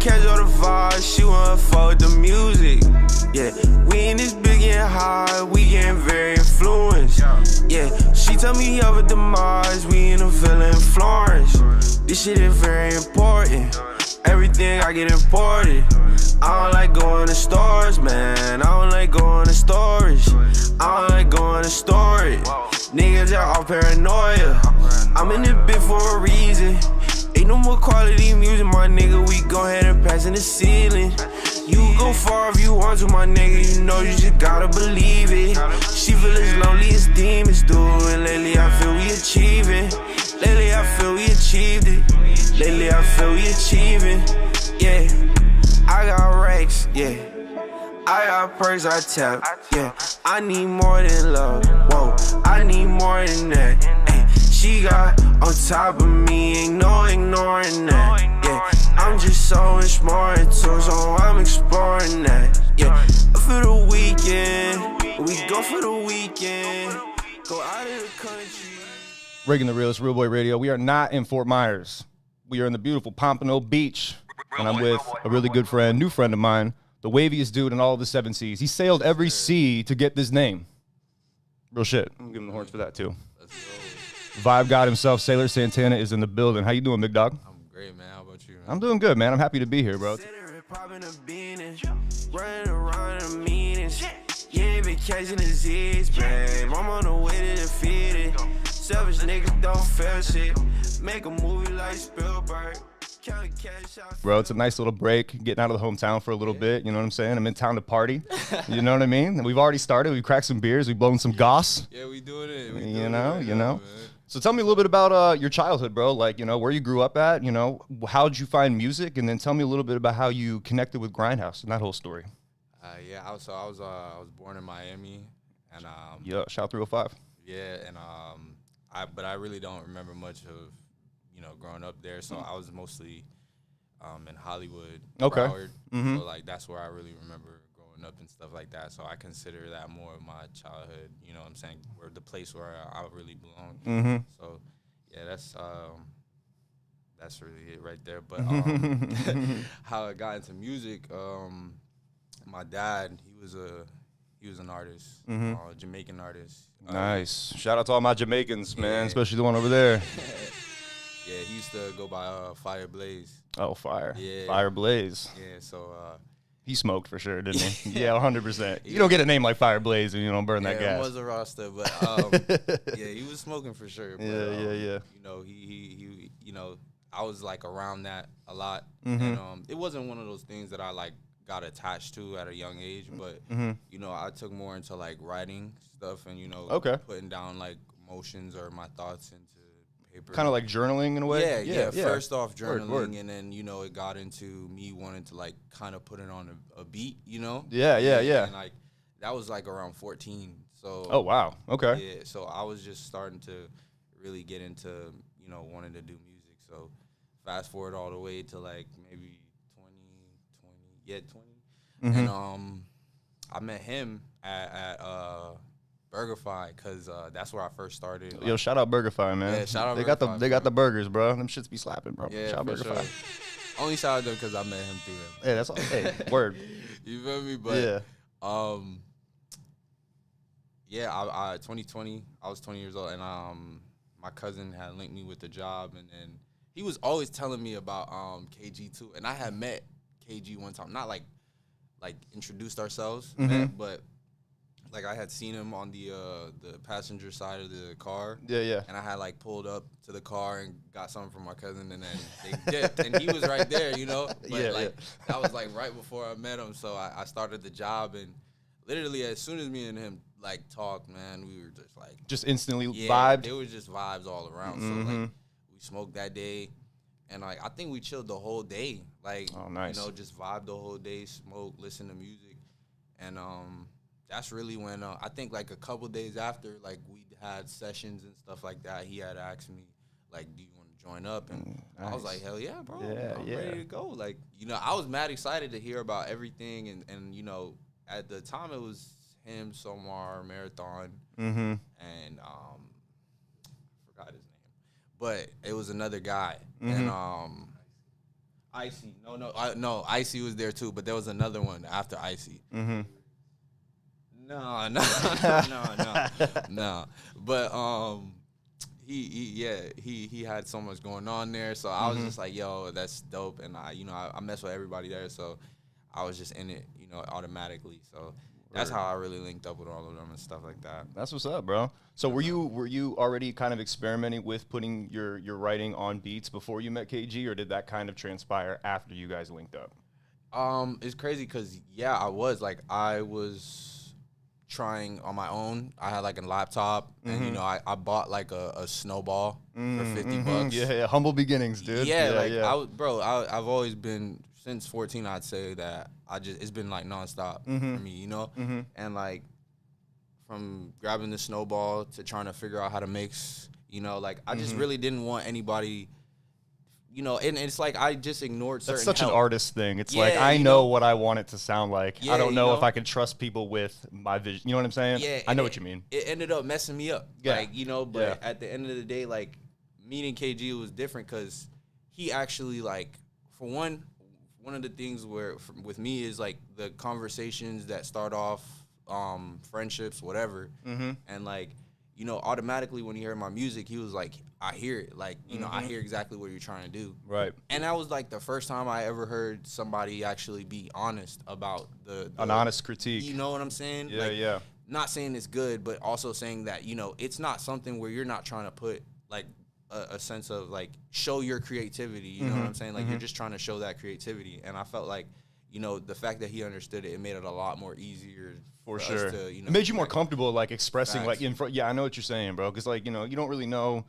catch all the vibes, she wanna fuck with the music. Yeah, we in this big and high, we getting very influenced. Yeah, she tell me of a demise, we in a villa in Florence. This shit is very important, everything I get imported. I don't like going to stores, man, I don't like going to storage. I don't like going to storage. Niggas are all paranoia. I'm in this bit for a reason. Ain't no more quality music, my nigga, we go ahead and pass in the ceiling. You go far if you want to, my nigga, you know you just gotta believe it. She feel as lonely as demons do, and lately I feel we achieving. Lately I feel we achieved it. Lately I feel we achieving. Yeah, I got racks, yeah. I got perks, I tap, yeah. I need more than love, whoa. I need more than that, ay. She got on top of me, ain't no ignoring that, yeah. I'm just so much more into, so I'm exploring that, yeah. For the weekend, we go for the weekend, go out of the country. Reagan the Realist, RealBoy Radio. We are not in Fort Myers. We are in the beautiful Pompano Beach, and I'm with a really good friend, new friend of mine, the waviest dude in all of the 7 seas. He sailed every sea to get this name. Real shit. I'm giving him the horns for that, too. Vibe God himself, Sailor Santana, is in the building. How you doing, big dog? I'm great, man. How about you, man? I'm doing good, man. I'm happy to be here, bro. Running around in meetings. Yeah, vacation is his, babe. I'm on the way to defeat it. Selfish niggas don't feel shit. Make a movie like Spielberg. Bro, it's a nice little break, getting out of the hometown for a little bit, you know what I'm saying? I'm in town to party, you know what I mean? And we've already started, we've cracked some beers, we've blown some goss. Yeah, we doing it. You know. Man. So tell me a little bit about your childhood, bro, like, you know, where you grew up at, you know, how did you find music? And then tell me a little bit about how you connected with Grindhouse and that whole story. Yeah, I was born in Miami, and yeah, shout 305. Yeah, and but I really don't remember much of, you know, growing up there. So I was mostly in Hollywood, Broward. So like that's where I really remember growing up and stuff like that. So I consider that more of my childhood. You know what I'm saying? Where the place where I really belong. So yeah, that's really it right there. But how I got into music, my dad, he was an artist, Jamaican artist. Nice. Shout out to all my Jamaicans, man, especially the one over there. Yeah, he used to go by Fire Blaze. Oh, Fire. Yeah. Fire Blaze. Yeah, so he smoked for sure, didn't he? Yeah, 100%. You don't get a name like Fire Blaze and you don't burn that gas. Yeah, it was a roster, but yeah, he was smoking for sure. But, yeah. You know, he you know, I was like around that a lot, and it wasn't one of those things that I like got attached to at a young age, but you know, I took more into like writing stuff and, you know, putting down like emotions or my thoughts into paper. Kind of like journaling in a way? Yeah. First off journaling, and then, you know, it got into me wanting to like kind of put it on a beat, you know? Yeah. And like that was like around 14. So oh, wow. Okay. Yeah, so I was just starting to really get into, you know, wanting to do music. So fast forward all the way to like maybe 20. And I met him at BurgerFi because that's where I first started. Like, yo, shout out BurgerFi, man. Yeah, shout out BurgerFi. They got the burgers, bro. Them shits be slapping, bro. Yeah, shout out BurgerFi. Sure. Only shout out them because I met him through them. Hey, that's all. Hey, word. You feel me? But yeah, I 2020. I was 20 years old, and my cousin had linked me with the job, and then he was always telling me about KG too, and I had met KG one time, not like introduced ourselves, but like I had seen him on the passenger side of the car. Yeah. And I had like pulled up to the car and got something from my cousin, and then they dipped, and he was right there, you know. But that was like right before I met him, so I started the job, and literally as soon as me and him like talked, man, we were just like instantly vibed. It was just vibes all around. So like we smoked that day. And like I think we chilled the whole day, like oh, nice. You know, just vibe the whole day, smoke, listen to music, and that's really when I think like a couple days after, like we had sessions and stuff like that. He had asked me like, "Do you want to join up?" And nice. I was like, "Hell yeah, bro! I'm ready to go." Like, you know, I was mad excited to hear about everything, and you know, at the time it was him, Somar, Marathon, and I forgot his name. But it was another guy, and Icy. No, Icy was there too, but there was another one after Icy. Mm-hmm. No. But he had so much going on there, so I was just like, yo, that's dope, and I mess with everybody there, so I was just in it, automatically. So that's how I really linked up with all of them and stuff like that. That's what's up, bro. So were you already kind of experimenting with putting your writing on beats before you met KG, or did that kind of transpire after you guys linked up? It's crazy because I was trying on my own. I had like a laptop, and I bought like a snowball for $50. Yeah, humble beginnings, dude. I've always been, since 14, I'd say that it's been like nonstop for me, and like from grabbing the snowball to trying to figure out how to mix, I just really didn't want anybody. And it's like I just ignored certain. That's such help. an artist thing. It's like I know what I want it to sound like. I don't know if I can trust people with my vision. You know what I'm saying? Yeah, I know what you mean. It ended up messing me up. Yeah. But at the end of the day, like, meeting KG was different because he actually, like, for one of the things with me is like the conversations that start off friendships, whatever, and like. Automatically when he heard my music, he was like, I hear it. Like, I hear exactly what you're trying to do. Right. And that was like the first time I ever heard somebody actually be honest about an honest critique. You know what I'm saying? Yeah, Not saying it's good, but also saying that, it's not something where you're not trying to put like a sense of like show your creativity. You know what I'm saying? Like you're just trying to show that creativity. And I felt like, the fact that he understood it made it a lot more easier. For sure. It made you more comfortable, like, expressing, facts. like, in front. Yeah, I know what you're saying, bro. Because, like, you don't really know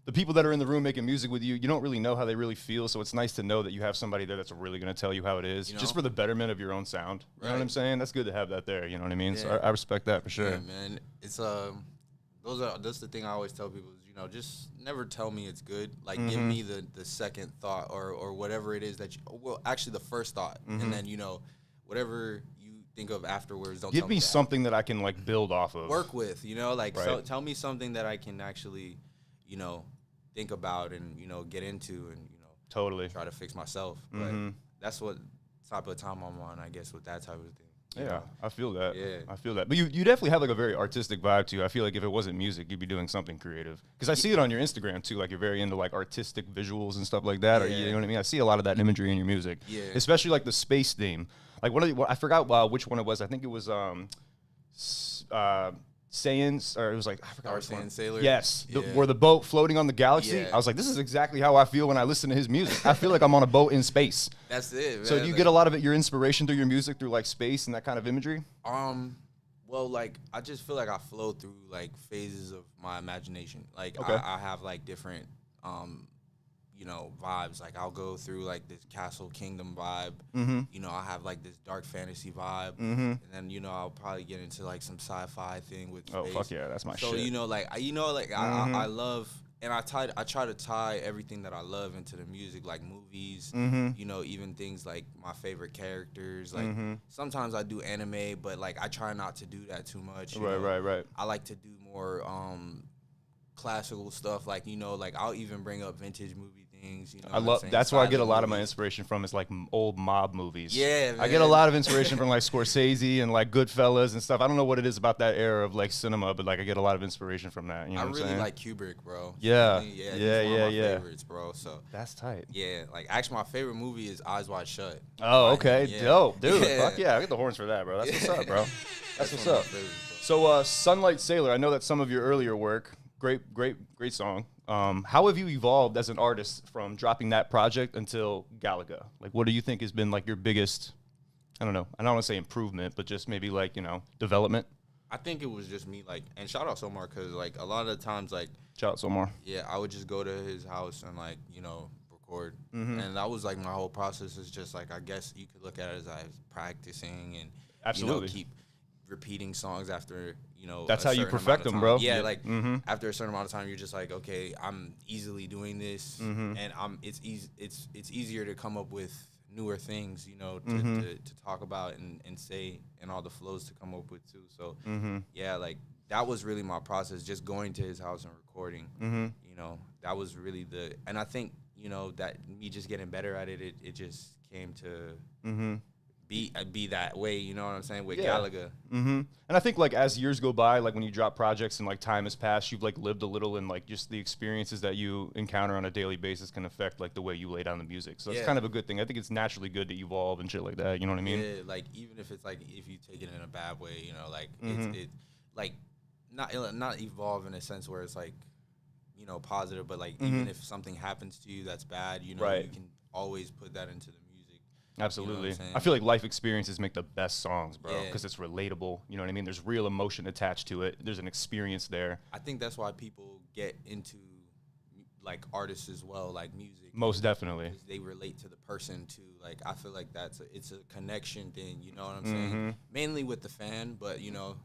the people that are in the room making music with you. You don't really know how they really feel. So it's nice to know that you have somebody there that's really going to tell you how it is, just for the betterment of your own sound. You know what I'm saying? That's good to have that there. You know what I mean? Yeah. So I respect that for sure. Yeah, man. It's that's the thing I always tell people is, just never tell me it's good. Like, give me the second thought or whatever it is that actually the first thought, and then whatever you think of afterwards. Don't give me something that I can like build off of, work with. So tell me something that I can actually, think about and get into and totally try to fix myself. But that's what type of time I'm on, I guess, with that type of thing. Yeah, I feel that. Yeah. I feel that. But you definitely have like a very artistic vibe too. I feel like if it wasn't music, you'd be doing something creative. Because I see it on your Instagram too. Like you're very into like artistic visuals and stuff like that. Or you know what I mean? I see a lot of that imagery in your music. Yeah. Especially like the space theme. Like I forgot which one it was. I think it was Saiyans, or it was like I forgot. Starsaiyansailor. Yes, where the boat floating on the galaxy. Yeah. I was like, this is exactly how I feel when I listen to his music. I feel like I'm on a boat in space. That's it, man. So do you get a lot of your inspiration through your music through like space and that kind of imagery? Well, like I just feel like I flow through like phases of my imagination. Like I have like different vibes. Like I'll go through like this Castle Kingdom vibe. I have like this dark fantasy vibe, and then I'll probably get into like some sci-fi thing with space. Oh fuck yeah, that's my shit. So I love, and I try to tie everything that I love into the music, like movies. Even things like my favorite characters. Like sometimes I do anime, but like I try not to do that too much. Right. I like to do more classical stuff. Like like I'll even bring up vintage movie things. I love. That's where I get a lot of my inspiration from. Is like old mob movies. Yeah, man. I get a lot of inspiration from like Scorsese and like Goodfellas and stuff. I don't know what it is about that era of like cinema, but like I get a lot of inspiration from that. You know I what really I'm saying? like Kubrick, bro. Yeah, he's one of my yeah. favorites, bro. So that's tight. Yeah, like actually my favorite movie is Eyes Wide Shut. Oh, okay, yeah. dope, dude. Yeah. Fuck yeah, I get the horns for that, bro. That's what's up, bro. That's what's up. Favorites, So, Sailor. I know that some of your earlier work. Great song. How have you evolved as an artist from dropping that project until Galaga? Like, what do you think has been like your biggest, I don't know, I don't want to say improvement, but just maybe like, development? I think it was just me, like, and shout out Somar, because like a lot of the times, like, shout out Somar. Yeah, I would just go to his house and like, record. And that was like my whole process is just like, I guess you could look at it as I was practicing and absolutely keep repeating songs after that's how you perfect them, bro. Yeah, like after a certain amount of time you're just like, okay, I'm easily doing this, and it's easier to come up with newer things to talk about and say, and all the flows to come up with too. So yeah, like that was really my process, just going to his house and recording. That was really and I think you know, that me just getting better at it, it just came to be that way, you know what I'm saying, with Galaga. And I think, like, as years go by, like, when you drop projects and, like, time has passed, you've, like, lived a little, and, like, just the experiences that you encounter on a daily basis can affect, like, the way you lay down the music. So it's kind of a good thing. I think it's naturally good to evolve and shit like that, you know what I mean? Yeah, like, even if it's, like, if you take it in a bad way, you know, like, it's like, not evolve in a sense where it's, like, you know, positive, but, like, even if something happens to you that's bad, you know, you can always put that into the music. Absolutely. You know I feel like life experiences make the best songs, bro, Yeah. because it's relatable. You know what I mean? There's real emotion attached to it. There's an experience there. I think that's why people get into, like, artists as well, like music. Most definitely. Because they relate to the person too. Like, I feel like it's a connection thing. You know what I'm saying? Mainly with the fan, but you know,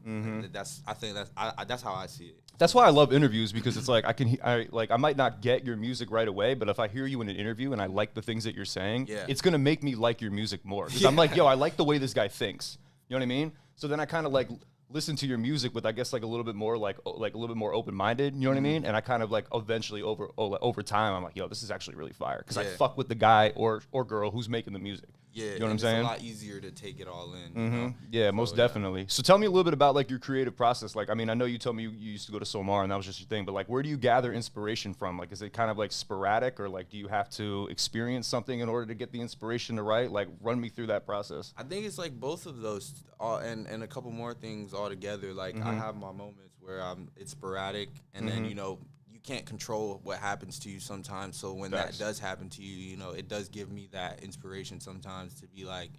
that's how I see it. That's why I love interviews, because it's like I might not get your music right away, but if I hear you in an interview and I like the things that you're saying, it's gonna make me like your music more. Because I'm like, yo, I like the way this guy thinks. You know what I mean? So then I kind of like listen to your music with, I guess, like a little bit more like a little bit more open-minded, you know what I mean? And I kind of like eventually over time I'm like, yo, this is actually really fire, because I fuck with the guy or girl who's making the music. Yeah, you know what I'm saying? It's a lot easier to take it all in. You know? Yeah, most definitely. So tell me a little bit about, like, your creative process. Like, I mean, I know you told me you used to go to Somar and that was just your thing, but, like, where do you gather inspiration from? Like, is it kind of like sporadic, or like do you have to experience something in order to get the inspiration to write? Like, run me through that process. I think it's like both of those, and a couple more things all together. Like, I have my moments where it's sporadic, and then, you know, you can't control what happens to you sometimes. So when that does happen to you, you know, it does give me that inspiration sometimes to be like,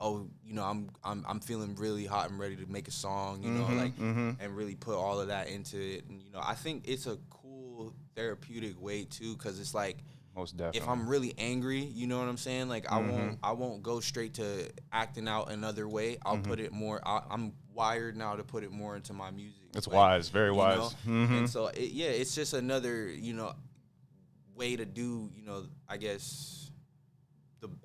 oh, you know, I'm feeling really hot and ready to make a song, you know, like, and really put all of that into it. And, you know, I think it's a cool therapeutic way too, because it's like, Most definitely. if I'm really angry, you know what I'm saying? Like, I won't go straight to acting out another way. I'll put it more. I'm wired now to put it more into my music. It's like, wise, very wise. And so it's just another, you know, way to do, you know, I guess.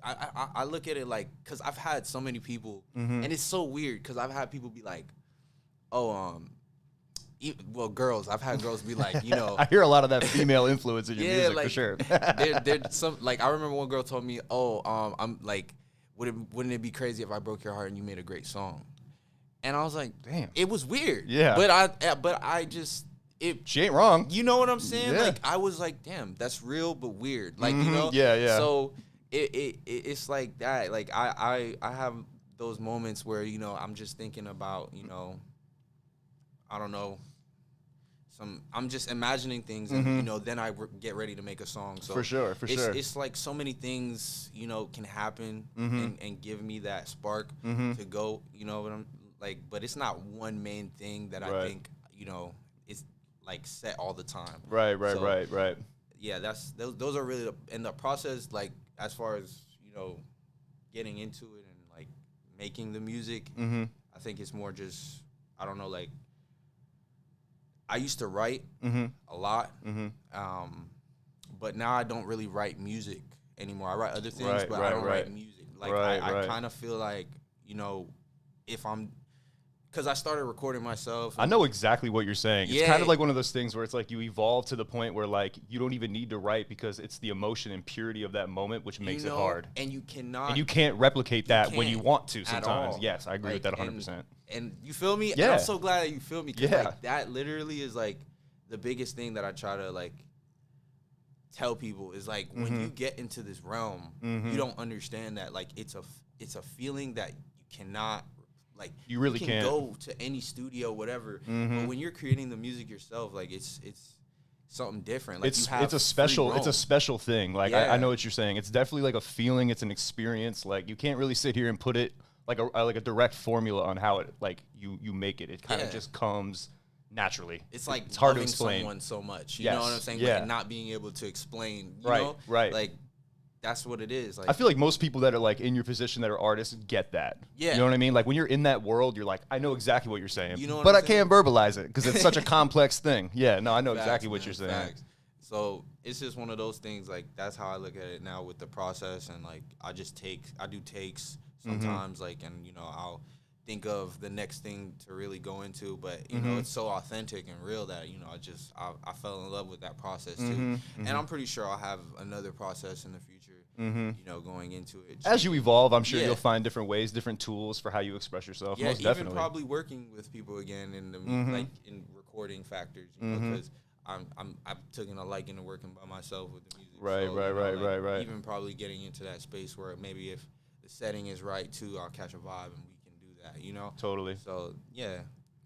I look at it like, because I've had so many people, and it's so weird because I've had people be like, oh, well, girls. I've had girls be like, you know, I hear a lot of that female influence in your music, like, for sure. They're some, like, I remember one girl told me, oh, I'm like, wouldn't it be crazy if I broke your heart and you made a great song? And I was like, damn, it was weird. Yeah, but I just, she ain't wrong. You know what I'm saying? Yeah. Like, I was like, damn, that's real but weird. Like, you know? Yeah. So it's like that. Like, I have those moments where, you know, I'm just thinking about, you know, I don't know, I'm just imagining things, and you know, then I get ready to make a song. So for sure, it's like so many things, you know, can happen and give me that spark to go. You know what I'm like? But it's not one main thing that I think, you know, it's like set all the time. Right. Yeah, those are really the process. Like, as far as, you know, getting into it and like making the music, I think it's more just, I don't know, like, I used to write a lot, but now I don't really write music anymore. I write other things, but I don't write music. Like, I kind of feel like, you know, if I'm, because I started recording myself. I know exactly what you're saying. It's kind of like one of those things where it's like you evolve to the point where, like, you don't even need to write, because it's the emotion and purity of that moment which makes it hard. And you cannot. And you can't replicate that when you want to sometimes. Yes, I agree with that 100%. And you feel me? Yeah. And I'm so glad that you feel me. Cause like, that literally is like the biggest thing that I try to like tell people is like, when you get into this realm, you don't understand that, like, it's a feeling that you cannot, like, you really can can't go to any studio, whatever. But when you're creating the music yourself, like, it's something different. Like, it's a special thing. Like, I know what you're saying. It's definitely like a feeling. It's an experience. Like, you can't really sit here and put it like a direct formula on how it, like, you make it. It kind of just comes naturally. It's like it's hard to loving explain someone so much. You know what I'm saying? Yeah. Like, not being able to explain. You know? Right. Like, that's what it is. Like, I feel like most people that are like in your position that are artists get that. Yeah. You know what I mean? Like, when you're in that world, you're like, I know exactly what you're saying. You know, but I can't verbalize it because it's such a complex thing. Yeah. No, I know exactly what you're saying. Facts. So it's just one of those things. Like, that's how I look at it now with the process, and like, I do takes sometimes. Like, and you know, I'll think of the next thing to really go into, but you know, it's so authentic and real that, you know, I fell in love with that process too. And I'm pretty sure I'll have another process in the future, you know, going into it. As you evolve, I'm sure you'll find different ways, different tools for how you express yourself. Yeah, most even definitely. probably working with people again in the like in recording factors, you know, because I've taken a liking to working by myself with the music. Right, so, right, you know, right, like, right, right. Even probably getting into that space where maybe if the setting is right too, I'll catch a vibe and we can do that, you know? Totally. So, yeah.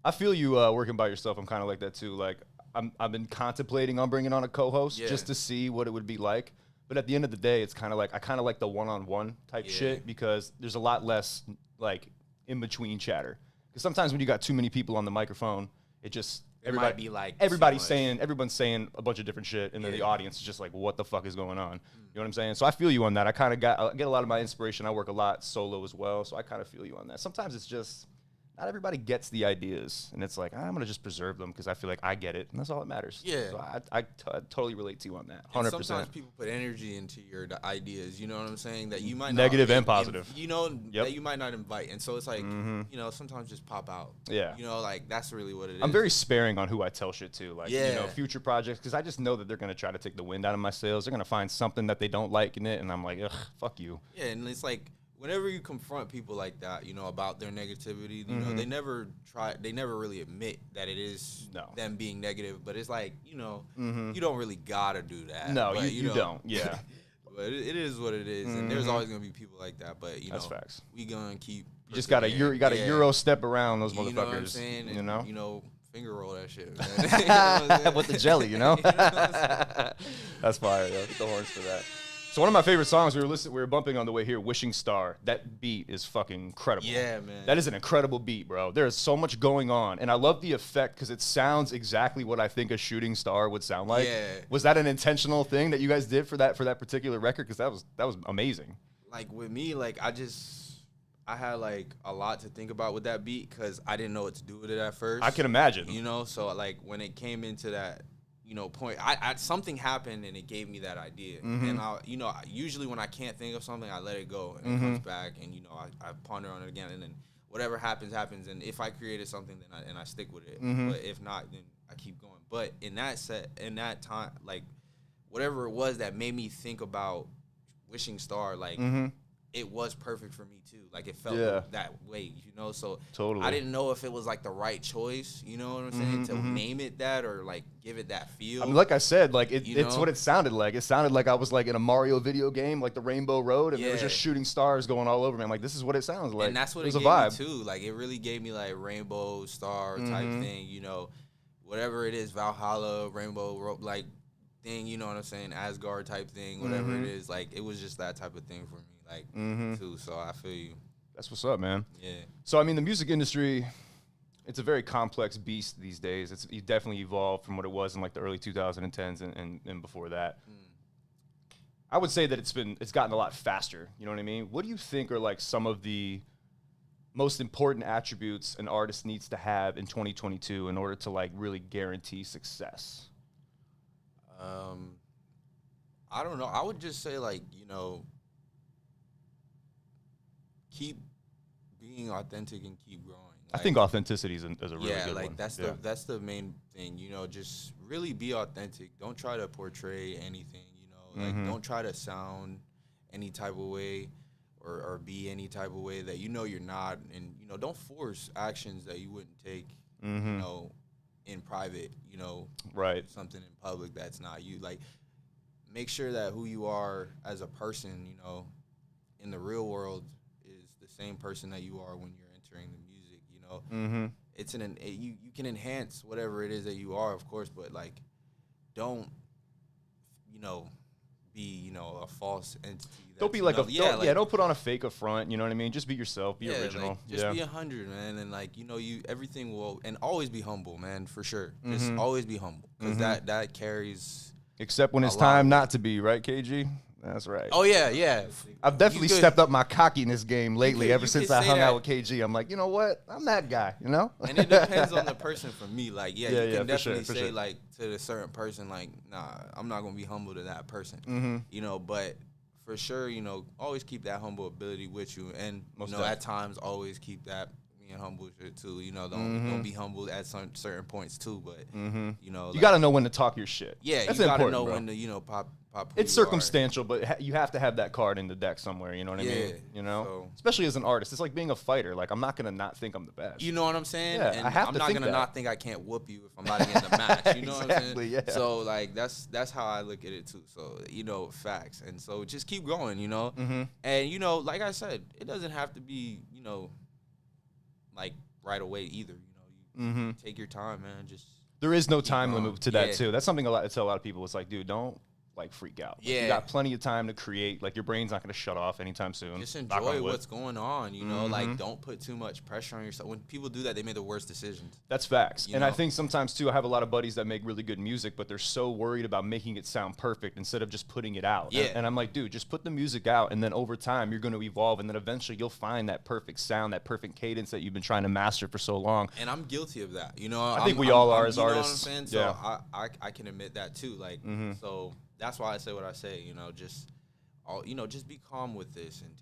I feel you working by yourself. I'm kind of like that too. Like I've been contemplating on bringing on a co-host just to see what it would be like. But at the end of the day, it's kind of like I kind of like the one-on-one type shit because there's a lot less like in between chatter. Because sometimes when you got too many people on the microphone, it just Might be like everybody's saying a bunch of different shit, and then the audience is just like, what the fuck is going on? You know what I'm saying? So I feel you on that. I get a lot of my inspiration. I work a lot solo as well, so I kind of feel you on that. Sometimes it's just not everybody gets the ideas, and it's like I'm gonna just preserve them because I feel like I get it, and that's all that matters. Yeah. So I totally relate to you on that. 100%. Sometimes people put energy into your ideas, you know what I'm saying, that you might Negative not, and positive. you know, that you might not invite, and so it's like, you know, sometimes just pop out. Yeah. You know, like that's really what it is. I'm very sparing on who I tell shit to, like, you know, future projects, because I just know that they're going to try to take the wind out of my sails. They're going to find something that they don't like in it, and I'm like, ugh, fuck you. Yeah, and it's like, whenever you confront people like that, you know, about their negativity, you know, they never really admit that it is them being negative, but it's like, you know, you don't really gotta do that. No, but, you don't, yeah. But it is what it is, and there's always gonna be people like that, but, you know, that's facts. We gonna keep You just gotta, you gotta Euro step around those motherfuckers, you know what I'm saying? you know? And, you know, finger roll that shit, man. With the jelly, you know? That's fire, though. Get the horns for that. So one of my favorite songs we were bumping on the way here, Wishing Star. That beat is fucking incredible. Yeah, man. That is an incredible beat, bro. There is so much going on. And I love the effect because it sounds exactly what I think a shooting star would sound like. Yeah. Was that an intentional thing that you guys did for that particular record? Because that was amazing. Like with me, like I had like a lot to think about with that beat because I didn't know what to do with it at first. I can imagine. You know, so like when it came into that, you know, point, something happened and it gave me that idea. And you know, usually when I can't think of something, I let it go and it comes back, and you know, I ponder on it again, and then whatever happens. And if I created something, then I stick with it. But if not, then I keep going. But in that time, like whatever it was that made me think about Wishing Star, like it was perfect for me too. Like it felt that way, you know. So totally. I didn't know if it was like the right choice, you know what I'm saying, to name it that or like give it that feel. I mean, like I said, like it's what it sounded like. It sounded like I was like in a Mario video game, like the Rainbow Road, and there was just shooting stars going all over me. I'm like, this is what it sounds like. And that's what it gave me too. Like it really gave me like rainbow star type thing, you know, whatever it is, Valhalla, Rainbow Road, like thing, you know what I'm saying, Asgard type thing, whatever it is. Like it was just that type of thing for me, like too. So I feel you. That's what's up, man. Yeah. So I mean, the music industry, it's a very complex beast these days. It's definitely evolved from what it was in like the early 2010s and before that. I would say that it's gotten a lot faster. You know what I mean? What do you think are like some of the most important attributes an artist needs to have in 2022 in order to like really guarantee success? I don't know. I would just say like, you know, keep being authentic and keep growing. Like, I think authenticity is a really good like one. that's the main thing, you know, just really be authentic. Don't try to portray anything, you know, like don't try to sound any type of way or be any type of way that you know you're not, and you know, don't force actions that you wouldn't take, you know, in private, you know, something in public that's not you. Like make sure that who you are as a person, you know, in the real world is the same person that you are when you're entering the music, you know. It's you can enhance whatever it is that you are, of course, but like don't, you know, be, you know, a false entity. Don't be like don't put on a fake front, you know what I mean? Just be yourself, be original. Like, just be 100, man, and like, you know, everything will, and always be humble, man, for sure. Just always be humble, because that carries. Except when it's time not to be, right, KG? That's right. Oh, yeah. I've definitely stepped up my cockiness game lately ever since I hung out with KG. I'm like, you know what? I'm that guy, you know? And it depends on the person for me. Like, you can definitely say, sure. like, to a certain person, like, nah, I'm not going to be humble to that person. You know, but for sure, you know, always keep that humble ability with you. And, you know, at times always keep that, being humble shit too. You know, don't be humble at certain points too. But you know, you got to know when to talk your shit. Yeah, that's you got to important, know bro. when to pop. It's circumstantial, but you have to have that card in the deck somewhere. You know what I mean? You know, so, especially as an artist, it's like being a fighter. Like I'm not gonna not think I'm the best. You know what I'm saying? Yeah, and I have I'm to not think gonna that. not think I can't whoop you if I'm not in the match. You know what I'm saying? Yeah. So like that's how I look at it too. So you know, facts. And so just keep going. You know, and you know, like I said, it doesn't have to be like right away either. You know, you take your time, man. Just there is no time limit to that Yeah. too. That's something I tell a lot of people. It's like, dude, don't like freak out. Like, you got plenty of time to create. Like your brain's not gonna shut off anytime soon. Just enjoy what's going on. You know, like don't put too much pressure on yourself. When people do that, they make the worst decisions. That's facts. You and know? I think sometimes too, I have a lot of buddies that make really good music, but they're so worried about making it sound perfect instead of just putting it out. Yeah. And I'm like, dude, just put the music out, and then over time you're going to evolve, and then eventually you'll find that perfect sound, that perfect cadence that you've been trying to master for so long. And I'm guilty of that. You know, I think we all are as you artists. Know what I'm saying? So I can admit that too. Like so. That's why I say what I say, you know, just be calm with this and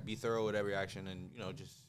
be thorough with every action, and you know, just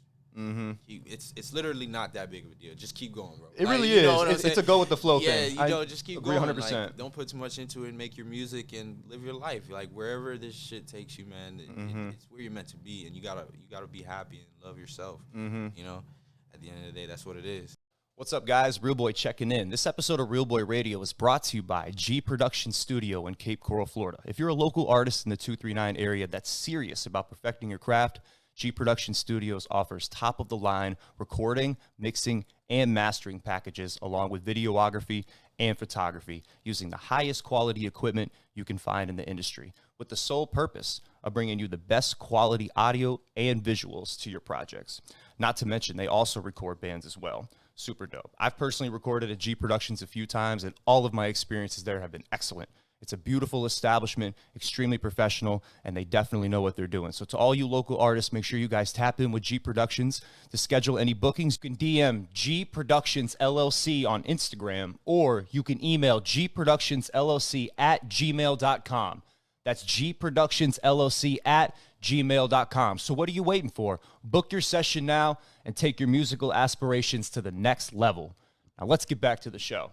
it's literally not that big of a deal. Just keep going, bro. It really is. It's a go with the flow thing. Yeah, you know, just keep going. 100%. Like, don't put too much into it and make your music and live your life. Like wherever this shit takes you, man, it's where you're meant to be, and you gotta be happy and love yourself. You know, at the end of the day, that's what it is. What's up, guys? RealBoy checking in. This episode of RealBoy Radio is brought to you by G Production Studio in Cape Coral, Florida. If you're a local artist in the 239 area that's serious about perfecting your craft, G Production Studios offers top-of-the-line recording, mixing, and mastering packages along with videography and photography using the highest quality equipment you can find in the industry with the sole purpose of bringing you the best quality audio and visuals to your projects. Not to mention, they also record bands as well. Super dope. I've personally recorded at G Productions a few times, and all of my experiences there have been excellent. It's a beautiful establishment, extremely professional, and they definitely know what they're doing. So to all you local artists, make sure you guys tap in with G Productions. To schedule any bookings, you can DM G Productions LLC on Instagram, or you can email gproductionsllc@gmail.com. That's gproductionsllc@gmail.com. So what are you waiting for? Book your session now and take your musical aspirations to the next level. Now let's get back to the show.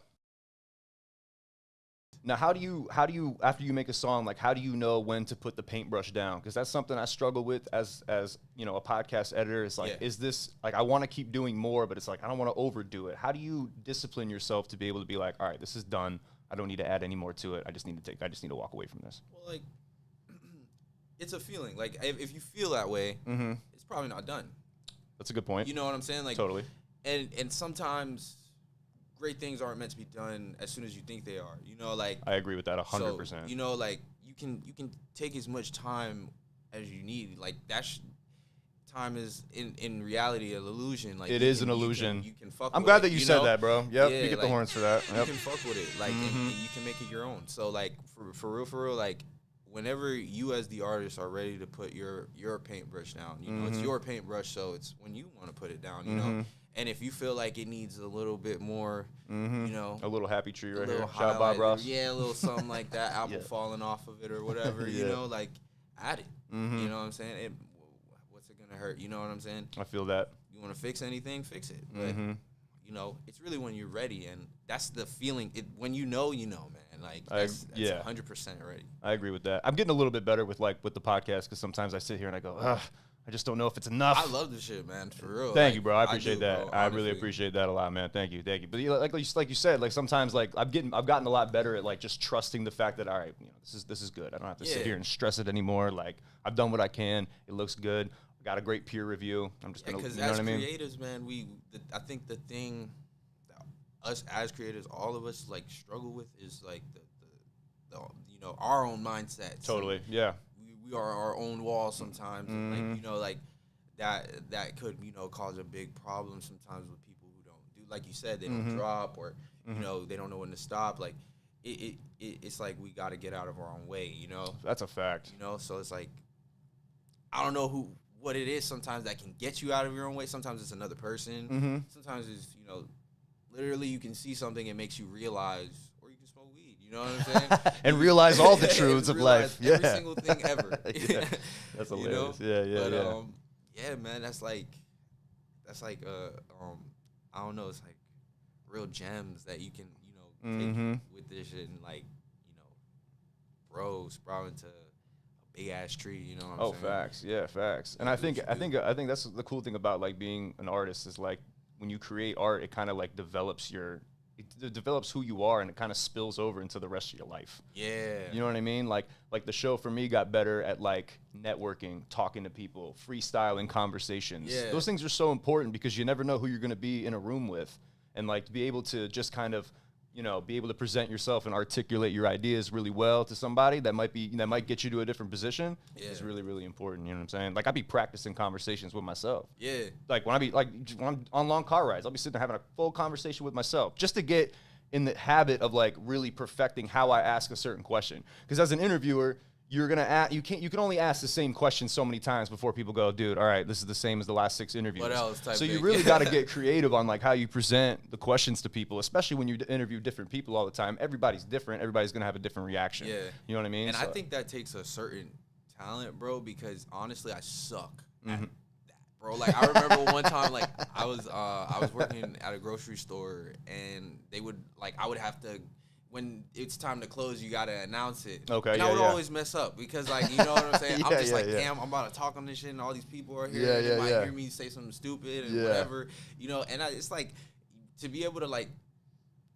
Now, how do you after you make a song, like how do you know when to put the paintbrush down? Because that's something I struggle with as you know, a podcast editor. It's like, is this like, I want to keep doing more, but it's like I don't want to overdo it. How do you discipline yourself to be able to be like, all right, this is done. I don't need to add any more to it. I just need to walk away from this. Well, like, it's a feeling. Like, if you feel that way, it's probably not done. That's a good point. You know what I'm saying? Like, totally. And sometimes great things aren't meant to be done as soon as you think they are. You know, like, I agree with that 100%. So, you know, like, you can take as much time as you need. Like, time is in reality an illusion. Like, it is an illusion. You can fuck. I'm with glad it, that you said that, bro. Yep, Yeah, you get like, the horns for that. Yep. You can fuck with it, like, and you can make it your own. So, like, for real, like, whenever you as the artist are ready to put your paintbrush down, you know, it's your paintbrush, so it's when you want to put it down, you know. And if you feel like it needs a little bit more, you know, a little happy tree right here, shout out highlight, Bob Ross. yeah, a little something like that, apple falling off of it or whatever, you know, like, add it. You know what I'm saying? What's it gonna hurt? You know what I'm saying? I feel that. You want to fix anything, fix it. But you know, it's really when you're ready, and that's the feeling. When you know, man. Like, that's 100% ready. I agree with that. I'm getting a little bit better with the podcast, because sometimes I sit here and I go, ugh, I just don't know if it's enough. I love this shit, man, for real. Thank you, bro. I appreciate that. Bro, I really appreciate that a lot, man. Thank you. But like you said, like sometimes like I've gotten a lot better at like just trusting the fact that, all right, you know, this is good. I don't have to sit here and stress it anymore. Like, I've done what I can. It looks good. I got a great peer review. I'm just gonna, you know what I mean? Because as creatives, man, I think the thing that us as creators, all of us like struggle with is like the you know, our own mindsets. Totally. Yeah. We are our own walls sometimes. And like, you know, like that could, you know, cause a big problem sometimes with people who don't do, like you said, they don't drop, or you know, they don't know when to stop. Like it's like we got to get out of our own way, you know. That's a fact. You know, so it's like, I don't know what it is sometimes that can get you out of your own way. Sometimes it's another person. Sometimes it's, you know, literally you can see something and makes you realize, or you can smoke weed, you know what I'm saying? And realize all the truths of life. Every single thing ever. That's hilarious. You know? Yeah. But, yeah, man, that's like, that's like I don't know, it's like real gems that you can, take with this shit and like, grow, sprout into a big ass tree, you know what I'm saying? Facts. Yeah, facts. And I think that's the cool thing about like being an artist is like when you create art, it kind of like develops who you are, and it kind of spills over into the rest of your life. Yeah. You know what I mean? Like the show for me got better at like networking, talking to people, freestyling conversations. Yeah. Those things are so important because you never know who you're going to be in a room with. And like to be able to just kind of, be able to present yourself and articulate your ideas really well to somebody that might get you to a different position is really, really important. You know what I'm saying? Like I'd be practicing conversations with myself. Yeah. Like when I'm on long car rides, I'll be sitting there having a full conversation with myself just to get in the habit of like really perfecting how I ask a certain question. Because as an interviewer, you're gonna ask, you can only ask the same question so many times before people go, dude, all right, this is the same as the last 6 interviews. What else? So you really got to get creative on like how you present the questions to people, especially when you interview different people all the time. Everybody's different. Everybody's gonna have a different reaction. Yeah. You know what I mean? And I think that takes a certain talent, bro, because honestly, I suck at that, bro. Like I remember one time, like I was working at a grocery store, and I would have to. When it's time to close, you gotta announce it. Okay, and I would always mess up because, like, you know what I'm saying? I'm just damn, I'm about to talk on this shit, and all these people are here. And they might hear me say something stupid and whatever, And it's like to be able to like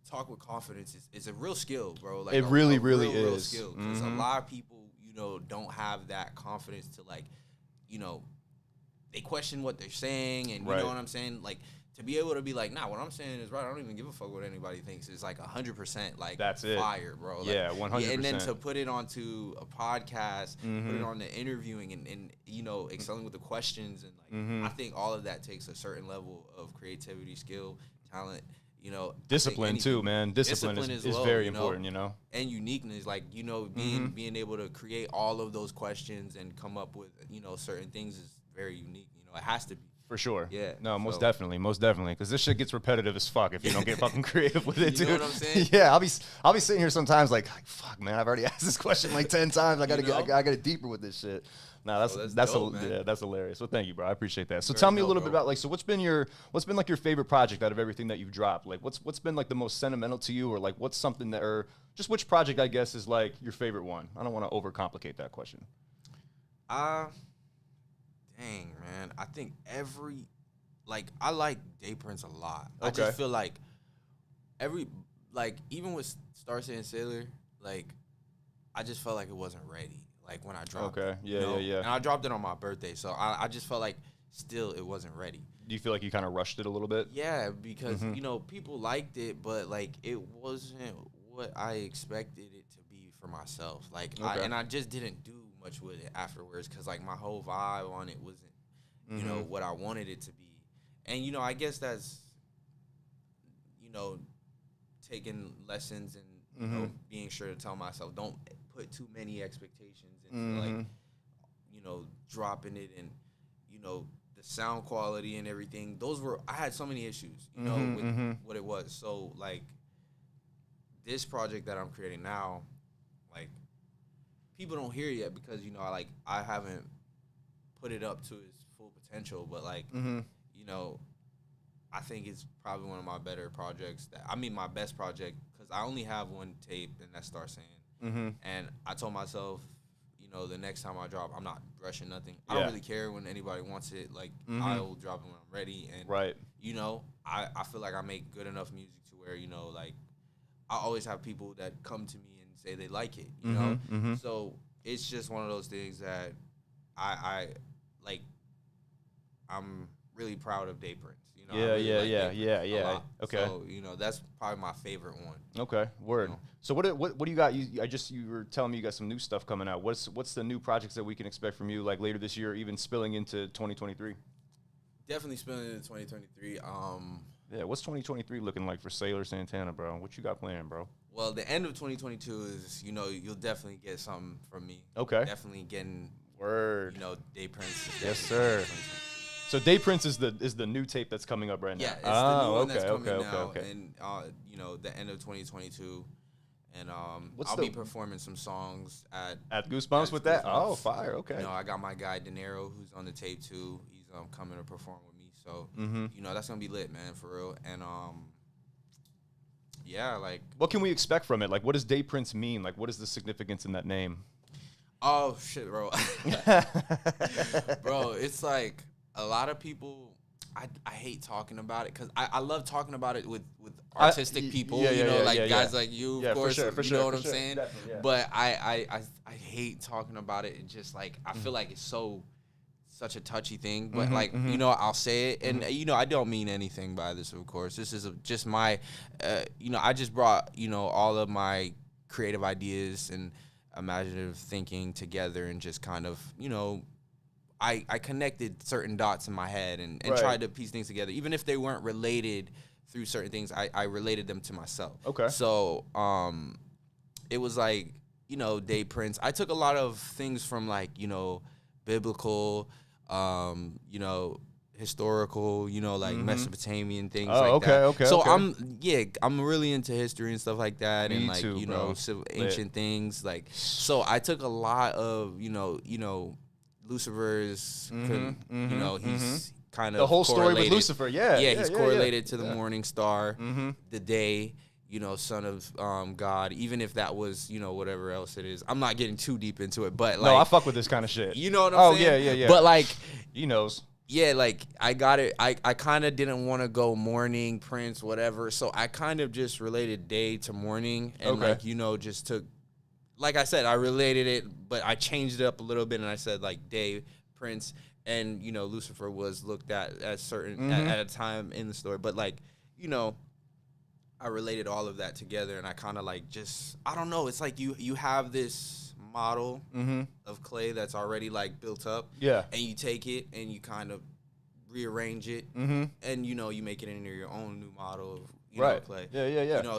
talk with confidence is a real skill, bro. Like it really, real is. Skill, because a lot of people, don't have that confidence to like, they question what they're saying, and you know what I'm saying, like. To be able to be like, nah, what I'm saying is right. I don't even give a fuck what anybody thinks. It's like 100% like that's it. Fire, bro. Like, 100%. And then to put it onto a podcast, put it on the interviewing and excelling with the questions and like I think all of that takes a certain level of creativity, skill, talent, discipline too, man. Discipline is very important, And uniqueness, like, being able to create all of those questions and come up with, certain things is very unique. It has to be. For sure. Yeah. No, most definitely. Because this shit gets repetitive as fuck if you don't get fucking creative with it, dude. You know what I'm saying? Yeah, I'll be sitting here sometimes like fuck, man, I've already asked this question like 10 times. I gotta get deeper with this shit. No, that's hilarious. Well, thank you, bro. I appreciate that. So tell me a little bit about like, so what's been like your favorite project out of everything that you've dropped? Like what's been like the most sentimental to you, or like what's something that, or just which project I guess is like your favorite one? I don't want to overcomplicate that question. Dang, man. I think I like Day Prince a lot. Okay. I just feel like even with Starsaiyansailor, like, I just felt like it wasn't ready, like, when I dropped it. Yeah. And I dropped it on my birthday, so I just felt like still it wasn't ready. Do you feel like you kind of rushed it a little bit? Yeah, because, people liked it, but, like, it wasn't what I expected it to be for myself. Like, I just didn't do much with it afterwards because like my whole vibe on it wasn't what I wanted it to be. And I guess that's taking lessons and being sure to tell myself don't put too many expectations into like dropping it, and the sound quality and everything. I had so many issues with what it was. So like this project that I'm creating now, like, people don't hear it yet because I haven't put it up to its full potential, but like I think it's probably one of my better projects. My best project, because I only have one tape, and that's Starsaiyan. And I told myself, the next time I drop, I'm not rushing nothing. I don't really care when anybody wants it. Like I'll drop it when I'm ready, and I feel like I make good enough music to where like I always have people that come to me and say they like it, So it's just one of those things that I like. I'm really proud of Day Prince. Yeah. Okay. So that's probably my favorite one. Okay. Word. So what do you got? You were telling me you got some new stuff coming out. What's the new projects that we can expect from you like later this year, or even spilling into 2023? Definitely spilling into 2023. Yeah, what's 2023 looking like for Sailor Santana, bro? What you got planned, bro? Well, the end of 2022 is, you'll definitely get something from me. Okay. Definitely getting word. Day Prince. Yes, sir. So Day Prince is the new tape that's coming up right now. Yeah, it's the new one that's coming now. Okay. And the end of 2022. And I'll be performing some songs at Goosebumps with that. Oh, fire. Okay. I got my guy De Niro, who's on the tape too. He's coming to perform with me. So, that's going to be lit, man, for real. And, yeah, like. What can we expect from it? Like, what does Day Prince mean? Like, what is the significance in that name? Oh, shit, bro. Bro, it's like a lot of people, I hate talking about it because I love talking about it with artistic people, guys like you, of course, you know what I'm saying? Yeah. But I hate talking about it and just like, I feel like it's such a touchy thing, but I'll say it, and I don't mean anything by this, of course. This is just my, I just brought all of my creative ideas and imaginative thinking together, and just kind of I connected certain dots in my head and tried to piece things together, even if they weren't related through certain things. I related them to myself. Okay. So it was like Day Prince. I took a lot of things from like biblical, historical, like Mesopotamian things like that. Okay. So I'm really into history and stuff like that. Me and like, too, ancient things. Like, so I took a lot of, Lucifer's, he's kind of the whole story with Lucifer. He's correlated to the morning star, the day, son of God, even if that was, whatever else it is. I'm not getting too deep into it, but like. No, I fuck with this kind of shit. You know what I'm saying? Yeah. But like. He knows. Yeah, like, I got it. I kind of didn't want to go morning, Prince, whatever. So I kind of just related day to morning. And just took, like I said, I related it, but I changed it up a little bit. And I said, like, day, Prince. And, Lucifer was looked at as certain, at a time in the story. But, like, I related all of that together. And I kind of, like, just, I don't know. It's like you have this model of clay that's already like built up, and you take it and you kind of rearrange it, and you make it into your own new model of clay.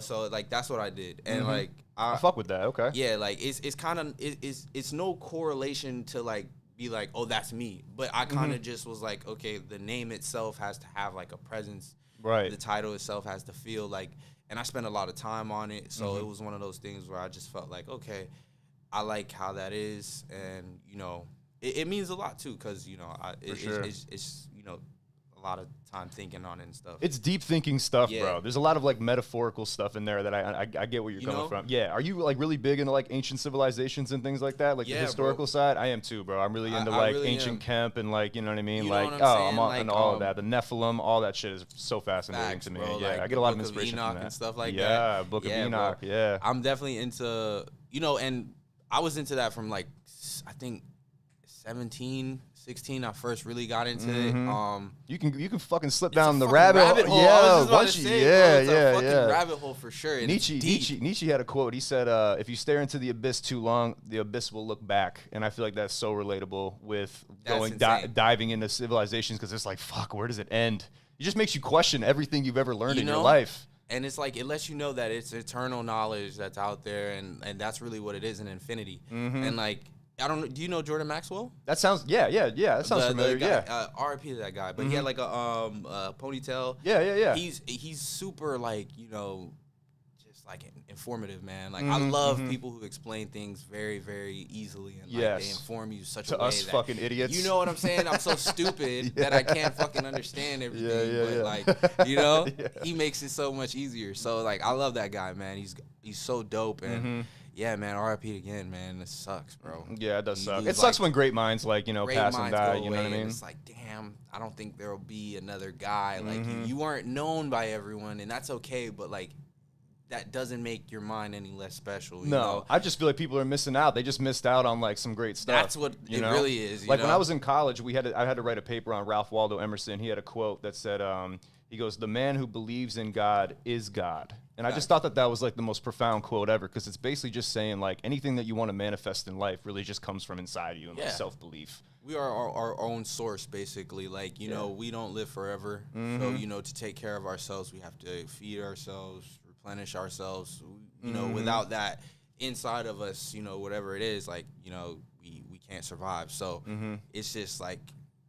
So like that's what I did, and like I fuck with that. Okay. Yeah, like it's kind of it's no correlation to like be like, oh, that's me, but I kind of just was like, okay, the name itself has to have like a presence, right? The title itself has to feel like, and I spent a lot of time on it, so it was one of those things where I just felt like, okay, I like how that is, and it means a lot too, because it's a lot of time thinking on it and stuff. It's deep thinking stuff, bro. There's a lot of like metaphorical stuff in there that I get where you're coming from. Yeah, are you like really big into like ancient civilizations and things like that, like the historical side? I am too, bro. I'm really into like really ancient Kemp and like you know what I mean. I'm on into all of that. The Nephilim, all that shit is so fascinating to me. Bro, I get a lot of inspiration from that and stuff like that. Yeah, Book of Enoch. Bro. Yeah, I'm definitely into and I was into that from like I think 17, 16. I first really got into it. You can fucking slip down the rabbit hole. Rabbit hole for sure. Nietzsche had a quote. He said, "If you stare into the abyss too long, the abyss will look back." And I feel like that's so relatable with diving into civilizations, because it's like, fuck, where does it end? It just makes you question everything you've ever learned in your life. And it's like, it lets you know that it's eternal knowledge that's out there, and that's really what it is in infinity. And like, I don't know, do you know Jordan Maxwell? That sounds, that sounds familiar, guy, RIP to that guy, but he had like a ponytail. Yeah. He's super like, just like informative, man. Like, I love people who explain things very, very easily, and like they inform you such a way us that, fucking idiots. You know what I'm saying? I'm so stupid that I can't fucking understand everything. Like, he makes it so much easier. So like, I love that guy, man. He's so dope, and yeah, man, RIP again, man. It sucks, bro. Yeah, it does suck. It sucks when great minds like pass and die. You know what I mean? It's like, damn, I don't think there'll be another guy like you weren't known by everyone, and that's okay. But like, that doesn't make your mind any less special. You know? I just feel like people are missing out. They just missed out on like some great stuff. That's what it really is. Like when I was in college, I had to write a paper on Ralph Waldo Emerson. He had a quote that said, he goes, "The man who believes in God is God." And I just thought that was like the most profound quote ever, because it's basically just saying like anything that you want to manifest in life really just comes from inside you and like self-belief. We are our own source, basically. Like, we don't live forever. So, to take care of ourselves, we have to feed ourselves, replenish ourselves. Without that inside of us, whatever it is, like, we can't survive. So it's just like,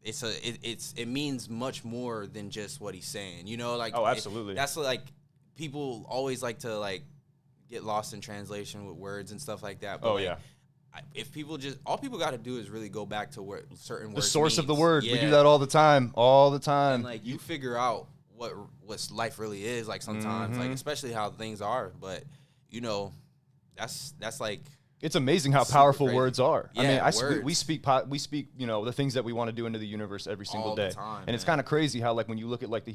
it means much more than just what he's saying, like, oh, absolutely. That's like, people always like to like get lost in translation with words and stuff like that. But if people all people got to do is really go back to where certain words the source means. of the word. Yeah. We do that all the time. And like you figure out what life really is like sometimes, like especially how things are. But you know, that's like. It's amazing how powerful crazy. words are. Yeah, I mean, we speak, you know, the things that we want to do into the universe every single day. The time, and it's kind of crazy how, like, when you look at, like,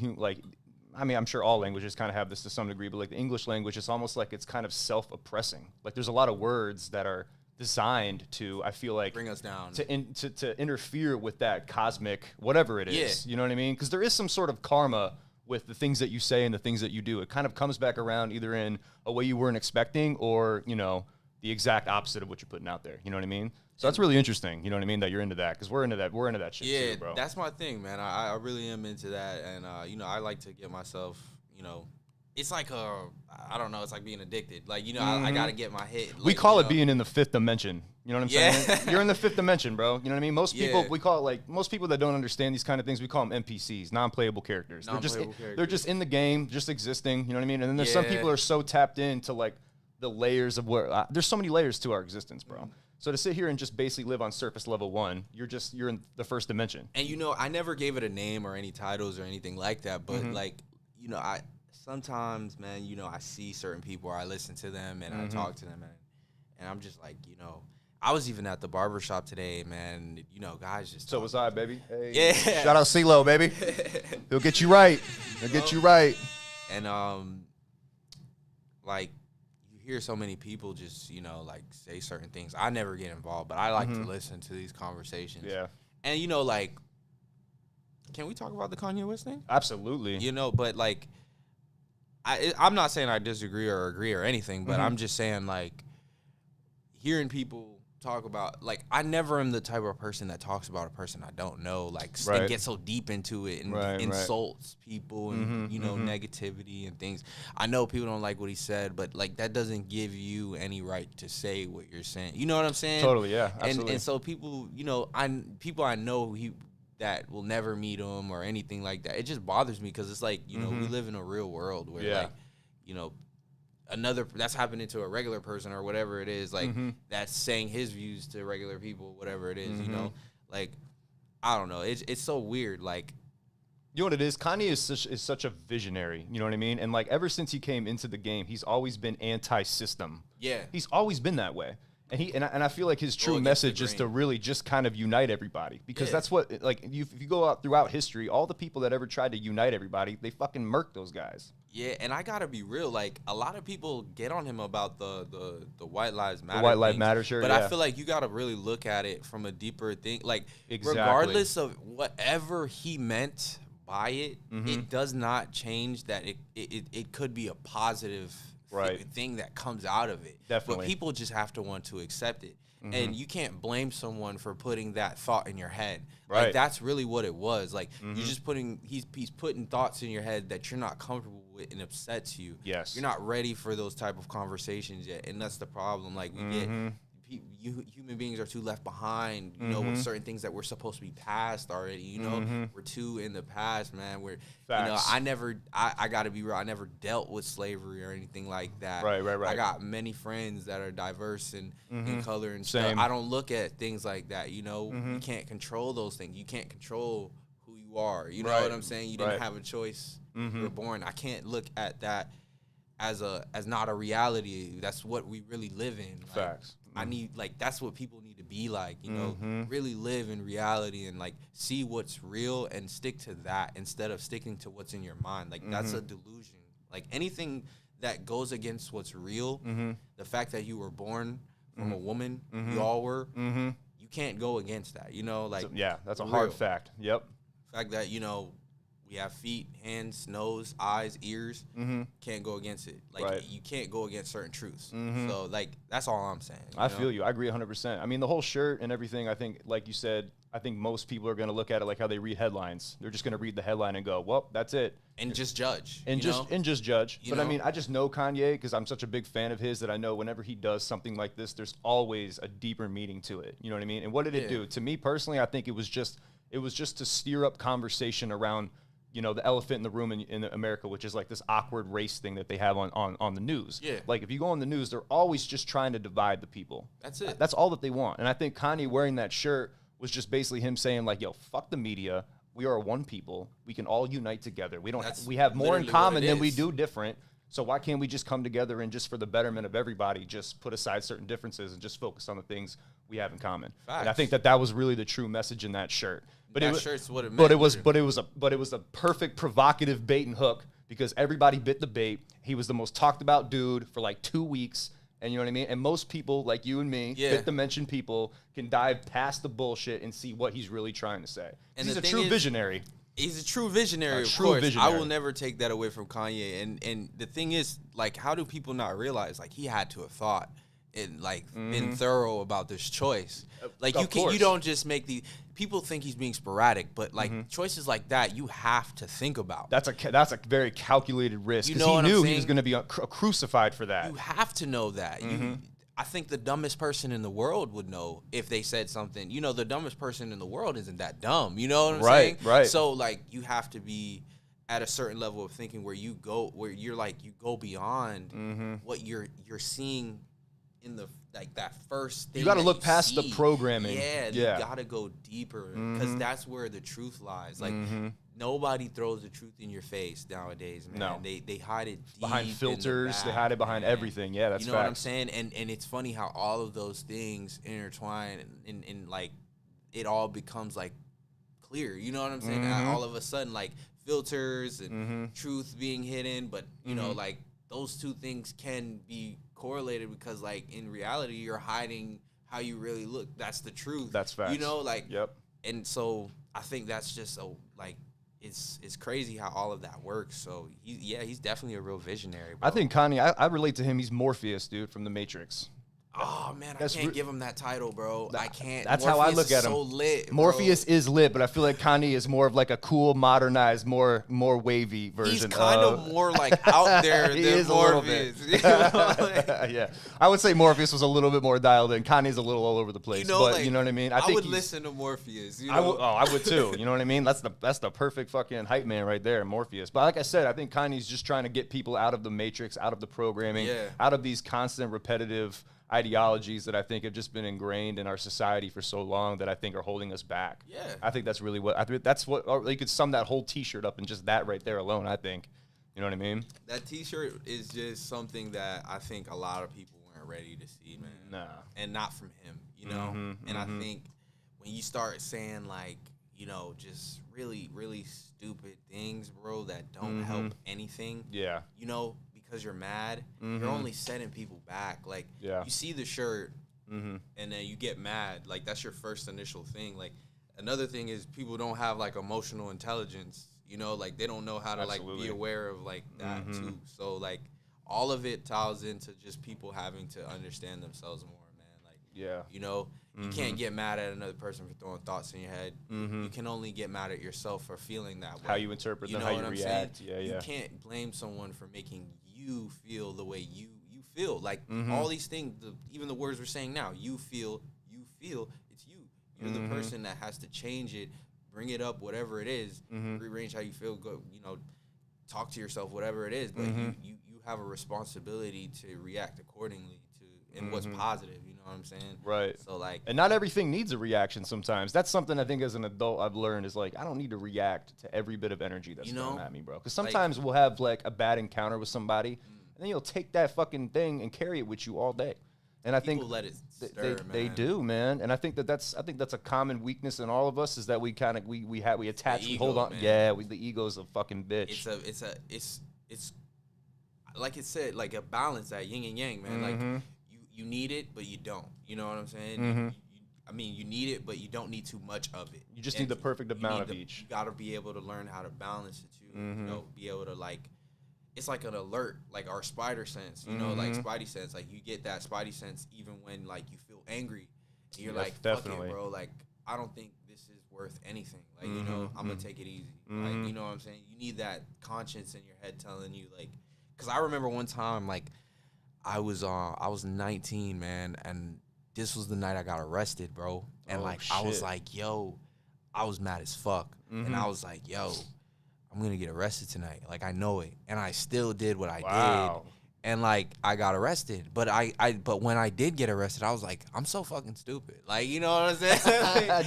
I mean, I'm sure all languages kind of have this to some degree, but, like, the English language, it's almost like it's kind of self-oppressing. Like, there's a lot of words that are designed to, I feel like, bring us down, to interfere with that cosmic, whatever it is. You know what I mean? Because there is some sort of karma with the things that you say and the things that you do. It kind of comes back around either in a way you weren't expecting or, you know, the exact opposite of what you're putting out there. You know what I mean? So that's really interesting. You know what I mean? That you're into that, because we're into that shit too, bro. Yeah, that's my thing, man. I really am into that, and you know, I like to get myself, you know, it's like I don't know, it's like being addicted. Like, you know, I gotta get my hit. Like, we call it being in the fifth dimension. You know what I'm saying? Yeah. You're in the fifth dimension, bro. You know what I mean? Most people, we call it, like, most people that don't understand these kind of things, we call them NPCs, non-playable characters. They're just in the game, just existing. You know what I mean? And then there's some people who are so tapped into, like, the layers of where there's so many layers to our existence, bro. So to sit here and just basically live on surface level 1, you're in the first dimension. And you know, I never gave it a name or any titles or anything like that, but like, you know, I sometimes, man, you know, I see certain people or I listen to them and I talk to them and I'm just like, you know, I was even at the barbershop today, man. You know, guys just. So was I, baby. Hey. Yeah. Shout out CeeLo, baby. He'll get you right. He'll get you right. And like, you hear so many people just, you know, like, say certain things. I never get involved, but I like to listen to these conversations. Yeah. And you know, like, can we talk about the Kanye West thing? Absolutely. You know, but like, I'm not saying I disagree or agree or anything, but I'm just saying, like, hearing people talk about, like, I never am the type of person that talks about a person I don't know, like, and get so deep into it and insults people and, you know, negativity and things. I know people don't like what he said, but, like, that doesn't give you any right to say what you're saying. You know what I'm saying? Totally, yeah, absolutely. And so people, you know, people I know that will never meet him or anything like that. It just bothers me because it's like, you know, we live in a real world where, like, you know, that's happening to a regular person or whatever it is, like, that's saying his views to regular people, whatever it is, you know, like, I don't know. It's so weird. Like, you know what it is? Kanye is such a visionary. You know what I mean? And, like, ever since he came into the game, he's always been anti-system. Yeah. He's always been that way. And I feel like his true message is to really just kind of unite everybody, because that's what, like, if you go out throughout history, all the people that ever tried to unite everybody, they fucking murked those guys. Yeah, and I gotta be real, like, a lot of people get on him about the White Lives Matter. The White Lives Matter, sure. But I feel like you gotta really look at it from a deeper thing. Like, regardless of whatever he meant by it, it does not change that it could be a positive thing that comes out of it. Definitely. But people just have to want to accept it. And you can't blame someone for putting that thought in your head. Like, that's really what it was. Like, you're just he's putting thoughts in your head that you're not comfortable with and upsets you. Yes. You're not ready for those type of conversations yet. And that's the problem. Like, we get human beings are too left behind, you know, with certain things that we're supposed to be past already, you know. We're too in the past, man. We're, Facts. you know, I gotta be real, I never dealt with slavery or anything like that. Right. I got many friends that are diverse and in color and stuff. I don't look at things like that, you know. You can't control those things. You can't control who you are. You know what I'm saying? You didn't have a choice. You were born. I can't look at that as not a reality. That's what we really live in. Like, Facts. I need, like, that's what people need to be like, you know, really live in reality and, like, see what's real and stick to that instead of sticking to what's in your mind. Like, that's a delusion. Like, anything that goes against what's real, the fact that you were born from a woman, you all were, you can't go against that, you know, like. So, yeah, that's a hard fact. Yep. The fact that, you know, we have feet, hands, nose, eyes, ears. Can't go against it. Like, you can't go against certain truths. So, like, that's all I'm saying. I feel you. I agree 100%. I mean, the whole shirt and everything, I think, like you said, I think most people are going to look at it like how they read headlines. They're just going to read the headline and go, well, that's it. And just judge. And just judge. But, I mean, I just know Kanye because I'm such a big fan of his that I know whenever he does something like this, there's always a deeper meaning to it. You know what I mean? And what did it do? To me personally, I think it was just to steer up conversation around you know, the elephant in the room in America, which is like this awkward race thing that they have on the news. Yeah. Like if you go on the news, they're always just trying to divide the people. That's it. That's all that they want. And I think Kanye wearing that shirt was just basically him saying like, yo, fuck the media. We are one people. We can all unite together. We have more in common than we do different. So why can't we just come together and just for the betterment of everybody, just put aside certain differences and just focus on the things we have in common? Facts. And I think that was really the true message in that shirt. But that shirt's what it meant. But it was a perfect provocative bait and hook because everybody bit the bait. He was the most talked about dude for like 2 weeks. And you know what I mean? And most people like you and me, fifth dimension people, can dive past the bullshit and see what he's really trying to say. And he's a true visionary. He's a true visionary, of course. I will never take that away from Kanye. And the thing is, like, how do people not realize, like, he had to have thought and, like, been thorough about this choice. Like, you don't just make the people think he's being sporadic, but, like, choices like that, you have to think about. That's a very calculated risk. You know he knew he was going to be crucified for that. You have to know that. I think the dumbest person in the world would know if they said something. You know, the dumbest person in the world isn't that dumb. You know what I'm saying? Right. So, like, you have to be at a certain level of thinking where you're like, you go beyond what you're seeing in the, like, that first thing. You got to look past the programming. Yeah. You got to go deeper because that's where the truth lies. Like, nobody throws the truth in your face nowadays, man. No. They hide it deep behind filters. They hide it behind everything. Yeah, that's you know what I'm saying. And it's funny how all of those things intertwine and like it all becomes like clear. You know what I'm saying? All of a sudden, like filters and truth being hidden, but you know, like those two things can be correlated because, like, in reality, you're hiding how you really look. That's the truth. That's facts. You know, like. Yep. And so I think that's just like. It's crazy how all of that works. So he's definitely a real visionary, bro. I think Kanye, I relate to him. He's Morpheus, dude, from The Matrix. Oh man, I can't give him that title, bro. I can't. That's Morpheus how I look at him. So lit, bro. Morpheus is lit, but I feel like Kanye is more of like a cool, modernized, more wavy version. He's kind of more like out there than Morpheus. You know, like, yeah, I would say Morpheus was a little bit more dialed in. Kanye's a little all over the place, but like, you know what I mean. I would listen to Morpheus. You know? I would too. You know what I mean? That's the perfect fucking hype man right there, Morpheus. But like I said, I think Kanye's just trying to get people out of the matrix, out of the programming, out of these constant repetitive ideologies that I think have just been ingrained in our society for so long that I think are holding us back. Yeah, I think that's really that's what you could sum that whole T-shirt up in just that right there alone. I think, you know what I mean. That T-shirt is just something that I think a lot of people weren't ready to see, man. Nah, and not from him, you know. And I think when you start saying like, you know, just really, really stupid things, bro, that don't help anything. Yeah, you know. Because you're mad, you're only setting people back. Like, you see the shirt, and then you get mad. Like, that's your first initial thing. Like, another thing is people don't have, like, emotional intelligence. You know, like, they don't know how to, like, be aware of, like, that, too. So, like, all of it ties into just people having to understand themselves more, man. Like, you know, you can't get mad at another person for throwing thoughts in your head. You can only get mad at yourself for feeling that way. How you interpret them, how you react. You can't blame someone for making you feel the way you feel. Like, all these things, even the words we're saying now, you feel, it's you. You're the person that has to change it, bring it up, whatever it is, rearrange how you feel, go, you know, talk to yourself, whatever it is. But you have a responsibility to react accordingly to and what's positive, you know what I'm saying? Right. So, like, and not everything needs a reaction sometimes. That's something I think as an adult I've learned is, like, I don't need to react to every bit of energy that's thrown at me, bro. Because sometimes we'll have, like, a bad encounter with somebody, and then you'll take that fucking thing and carry it with you all day. And I think let it stir, they do, man. And I think that's a common weakness in all of us is that we kind of we attach and hold on. Man. Yeah, the ego's a fucking bitch. It's like it said, like a balance, that yin and yang, man. Like you need it, but you don't. You know what I'm saying? I mean, you need it, but you don't need too much of it. You just need the perfect amount of each. You got to be able to learn how to balance it too. You know, be able to, like, it's like an alert, like our spider sense. You know, like Spidey sense. Like, you get that Spidey sense even when, like, you feel angry. And you're like, fuck it, bro. Like, I don't think this is worth anything. Like, you know, I'm gonna take it easy. Like, you know what I'm saying? You need that conscience in your head telling you, like, because I remember one time, like, I was 19, man, and this was the night I got arrested, bro. And I was like, yo, I was mad as fuck. And I was like, yo, I'm gonna get arrested tonight. Like, I know it, and I still did what I Wow. did, and like I got arrested. But but when I did get arrested, I was like, I'm so fucking stupid. Like, you know what I'm saying? Like,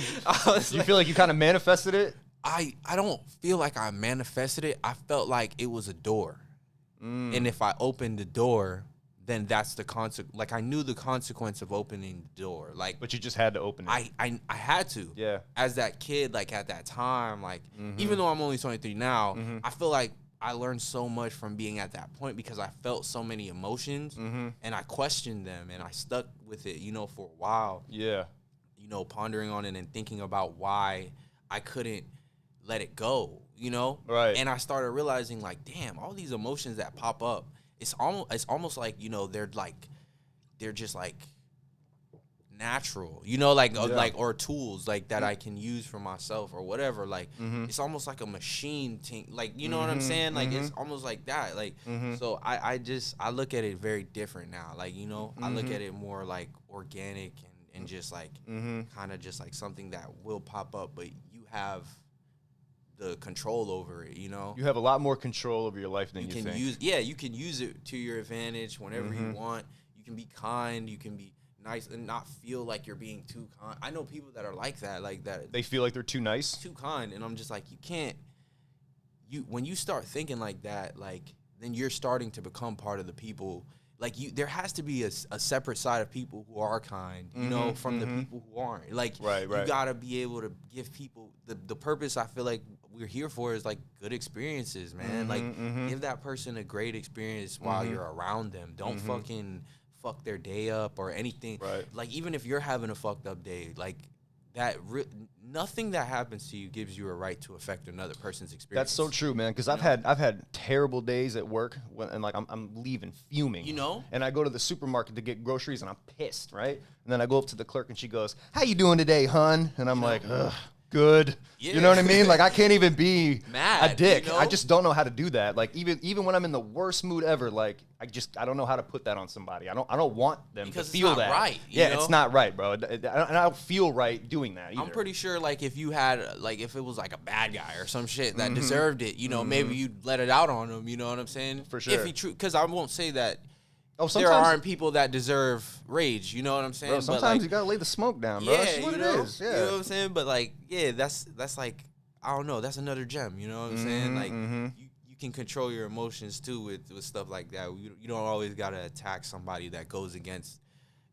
You feel like you kind of manifested it? I don't feel like I manifested it. I felt like it was a door, and if I opened the door, then that's the consequence. Like, I knew the consequence of opening the door. Like, But you just had to open it. I had to. Yeah. As that kid, like at that time, like even though I'm only 23 now, I feel like I learned so much from being at that point because I felt so many emotions and I questioned them and I stuck with it, you know, for a while. Yeah. You know, pondering on it and thinking about why I couldn't let it go, you know? Right. And I started realizing, like, damn, all these emotions that pop up, it's almost like, you know, they're just like natural, you know, like or tools like that I can use for myself or whatever. Like it's almost like a machine thing, like, you know what I'm saying? Like it's almost like that. Like so I look at it very different now. Like, you know, I look at it more like organic and just like kind of just like something that will pop up, but you have the control over it, you know? You have a lot more control over your life than you can think. you can use it to your advantage whenever you want. You can be kind, you can be nice and not feel like you're being too kind. I know people that are like that. They feel like they're too nice? Too kind, and I'm just like, you can't. When you start thinking like that, like, then you're starting to become part of the people. Like, there has to be a separate side of people who are kind, you know, from the people who aren't. Like, right. You gotta be able to give people the purpose. I feel like we're here for is like good experiences, man. Like, give that person a great experience while you're around them. Don't fucking fuck their day up or anything. Right. Like, even if you're having a fucked up day, like that, nothing that happens to you gives you a right to affect another person's experience. That's so true, man. Because I've had terrible days at work and like I'm leaving fuming. You know? And I go to the supermarket to get groceries and I'm pissed, right? And then I go up to the clerk and she goes, "How you doing today, hun?" And I'm like, "Ugh, good." Yeah. You know what I mean? Like, I can't even be Mad, a dick. you know? I just don't know how to do that. Like, even when I'm in the worst mood ever, like I don't know how to put that on somebody. I don't want them Because to feel it's not that. right, you Yeah, know? it's not right, bro. And I don't feel right doing that either. I'm pretty sure, like, if you had, like, if it was, like, a bad guy or some shit that deserved it, you know, maybe you'd let it out on him, you know what I'm saying? For sure. If he because I won't say that there sometimes- aren't people that deserve rage, you know what I'm saying? Bro, But, sometimes like, you gotta lay the smoke down, bro. yeah, That's what you it know? is. Yeah. You know what I'm saying? But, like, yeah, that's like, I don't know, that's another gem, you know what I'm saying? Like, you can control your emotions, too, with stuff like that. You don't always gotta attack somebody that goes against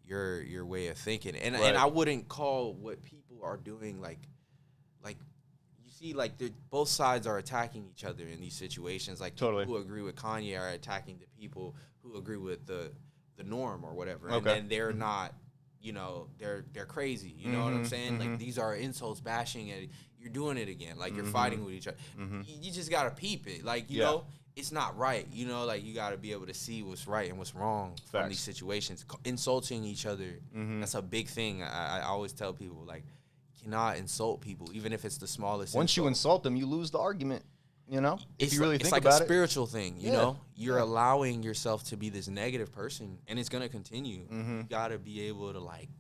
your way of thinking. And Right. and I wouldn't call what people are doing, like you see, like, both sides are attacking each other in these situations. Like, Totally. people who agree with Kanye are attacking the people who agree with the norm or whatever. Okay. And then they're not, you know, they're crazy. You know what I'm saying? Like, these are insults, bashing, and you're doing it again. Like, you're fighting with each other. You just gotta peep it. Like, you know, it's not right. You know, like, you gotta be able to see what's right and what's wrong from these situations. Insulting each other, that's a big thing. I always tell people, like, you cannot insult people, even if it's the smallest. Once you insult them, you lose the argument. You know, if you really it's think like about a spiritual thing. You Yeah. know, you're allowing yourself to be this negative person, and it's gonna continue. You gotta be able to, like,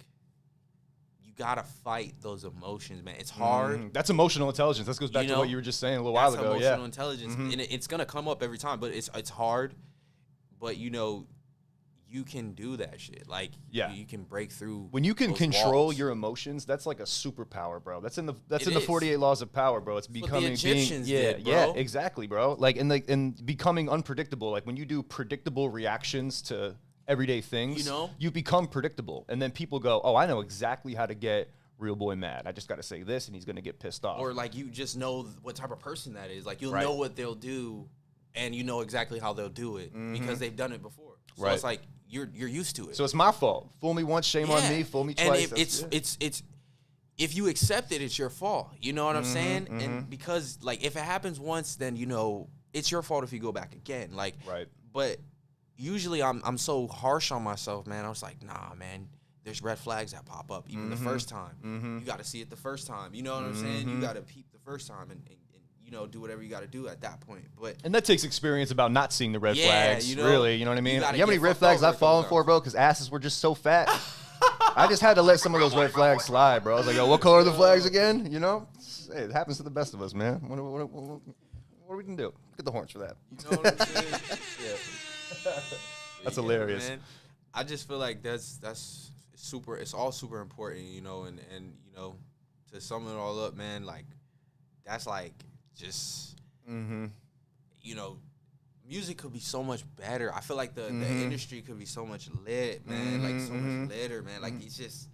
you gotta fight those emotions, man. It's hard. That's emotional intelligence. This goes back to what you were just saying a little while That's ago. emotional Yeah. intelligence, and it's gonna come up every time. But it's hard. But, you know, you can do that shit. Like, Yeah. you can break through. When you can those control walls. your emotions, that's like a superpower, bro. That's in the It 48 laws of power, bro. It's what the becoming Egyptians being did, yeah, bro. exactly, bro. Like and becoming unpredictable. Like, when you do predictable reactions to everyday things, You know? you become predictable. And then people go, "Oh, I know exactly how to get RealBoy mad. I just got to say this and he's going to get pissed off." Or, like, you just know what type of person that is. Like, you'll Right. know what they'll do, and you know exactly how they'll do it because they've done it before. So Right. it's like you're used to it. So it's my fault. Fool me once, shame on me. Fool me twice. And it's if you accept it, it's your fault. You know what I'm saying? And because, like, if it happens once, then, you know, it's your fault if you go back again. Like, Right. But usually I'm so harsh on myself, man. I was like, nah, man. There's red flags that pop up even the first time. You got to see it the first time. You know what I'm saying? You got to peep the first time and you know, do whatever you got to do at that point. But And that takes experience about not seeing the red Yeah, flags, you know, really. You know what I mean? you You know gotta how many get red fucked flags over I've a couple fallen for, bro? Because asses were just so fat. I just had to let some of those red flags slide, bro. I was like, "Yo, what color are the flags again?" You know? Hey, it happens to the best of us, man. What what we can do. Get the horns for that. You know what I'm saying? Yeah. That's hilarious. Man. I just feel like that's super. It's all super important, you know, and you know, to sum it all up, man, like that's like just, you know, music could be so much better. I feel like the industry could be so much lit, man, like so much litter, man. Like it's just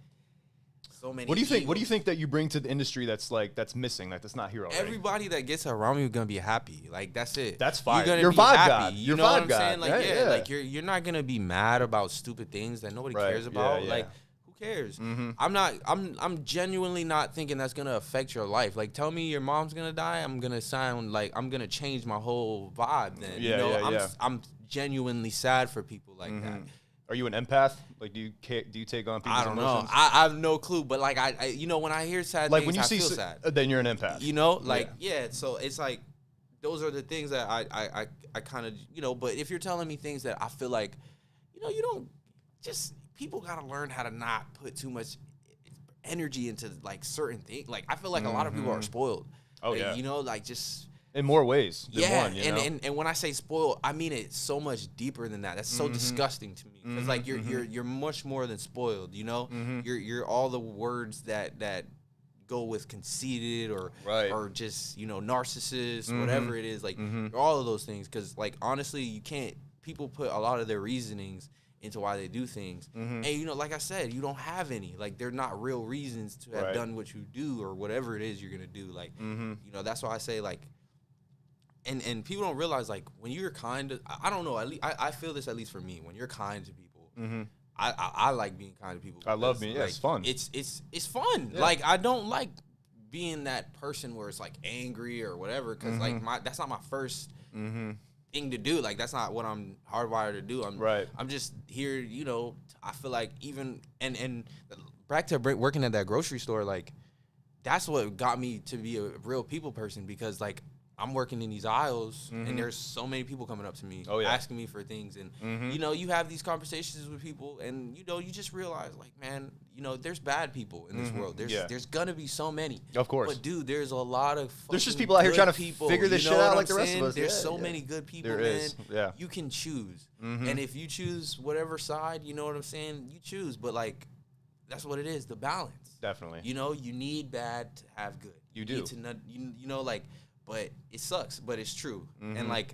so many. What do you think? What do you think that you bring to the industry that's missing, that's not here already? Everybody that gets around me is gonna be happy. Like that's it. That's fine. You're vibe God. happy. You know what I'm saying? Like yeah, like you're not gonna be mad about stupid things that nobody cares about. Like who cares? I'm genuinely not thinking that's gonna affect your life. Like tell me your mom's gonna die, I'm gonna sound like I'm gonna change my whole vibe. Then you know I'm genuinely sad for people like that. Are you an empath? Like, do you take on people's emotions? I don't know. I have no clue. But like, I you know, when I hear sad like things, when you I see feel sad. Then you're an empath. You know, like so it's like those are the things that I kind of, you know. But if you're telling me things that I feel like, you know, you don't just people gotta learn how to not put too much energy into like certain things. Like I feel like a lot of people are spoiled. Oh like, yeah. You know, like just. In more ways than one, you know? And when I say spoiled, I mean it so much deeper than that. That's so disgusting to me. Because like you're much more than spoiled, you know? You're all the words that go with conceited or just, you know, narcissist, whatever it is. Like all of those things. Because like honestly, people put a lot of their reasonings into why they do things. And you know, like I said, you don't have any. Like they're not real reasons to have done what you do or whatever it is you're gonna do. Like you know, that's why I say like. And people don't realize, like, when you're kind to, I don't know, I feel this at least for me. When you're kind to people, I like being kind to people. I love being, like, it's fun. It's fun. Yeah. Like, I don't like being that person where it's, like, angry or whatever, because, like, that's not my first thing to do. Like, that's not what I'm hardwired to do. I'm just here, you know, I feel like even, and back to working at that grocery store, like, that's what got me to be a real people person, because, like, I'm working in these aisles, and there's so many people coming up to me, asking me for things. And, you know, you have these conversations with people, and, you know, you just realize, like, man, you know, there's bad people in this world. There's going to be so many. Of course. But, dude, there's a lot of there's just people out here trying to figure this shit out like the rest of us. There's so many good people, there is. Yeah. You can choose. And if you choose whatever side, you know what I'm saying, you choose. But, like, that's what it is, the balance. Definitely. You know, you need bad to have good. You do. Need to not, you know, like... But it sucks, but it's true. And, like,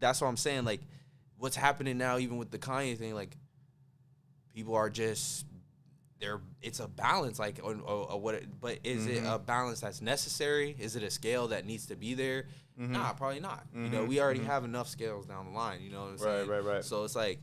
that's what I'm saying. Like, what's happening now, even with the Kanye thing, like, people are just, it's a balance, like, but is it a balance that's necessary? Is it a scale that needs to be there? Nah, probably not. You know, we already have enough scales down the line, you know what I'm saying? Right. So it's like,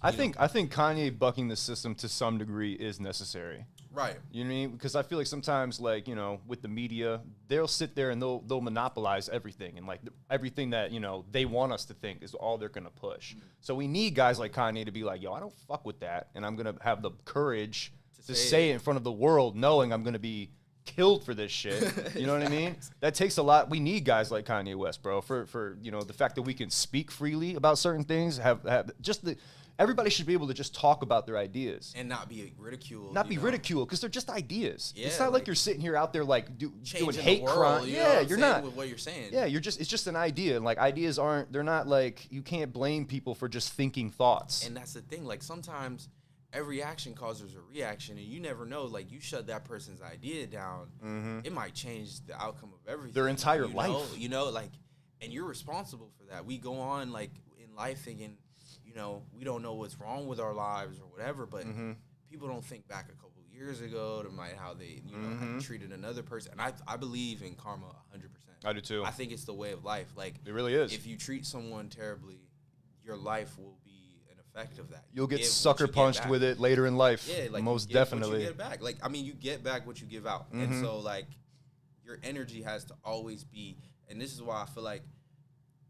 I think Kanye bucking the system to some degree is necessary. Right. You know what I mean? Because I feel like sometimes, like, you know, with the media, they'll sit there and they'll monopolize everything. And, like, everything that, you know, they want us to think is all they're going to push. So we need guys like Kanye to be like, yo, I don't fuck with that. And I'm going to have the courage to say it in front of the world, knowing I'm going to be killed for this shit. You know what I mean? That takes a lot. We need guys like Kanye West, bro, for you know, the fact that we can speak freely about certain things, have just the... Everybody should be able to just talk about their ideas and not be ridiculed. Not be ridiculed, because they're just ideas. Yeah, it's not like you're sitting here out there like doing hate crime. Yeah, you're not. With what you're saying. Yeah, it's just an idea. And like ideas they're not like, you can't blame people for just thinking thoughts. And that's the thing. Like sometimes every action causes a reaction, and you never know. Like you shut that person's idea down, it might change the outcome of everything. Their entire life. You know, like, and you're responsible for that. We go on like in life thinking, you know, we don't know what's wrong with our lives or whatever, but people don't think back a couple of years ago to how they, you know, how they treated another person. And I believe in karma 100%. I do too. I think it's the way of life. Like, it really is. If you treat someone terribly, your life will be an effect of that. You'll get sucker punched with it later in life. Yeah, like most you get definitely. What you get back. Like, I mean, you get back what you give out. And so, like, your energy has to always be, and this is why I feel like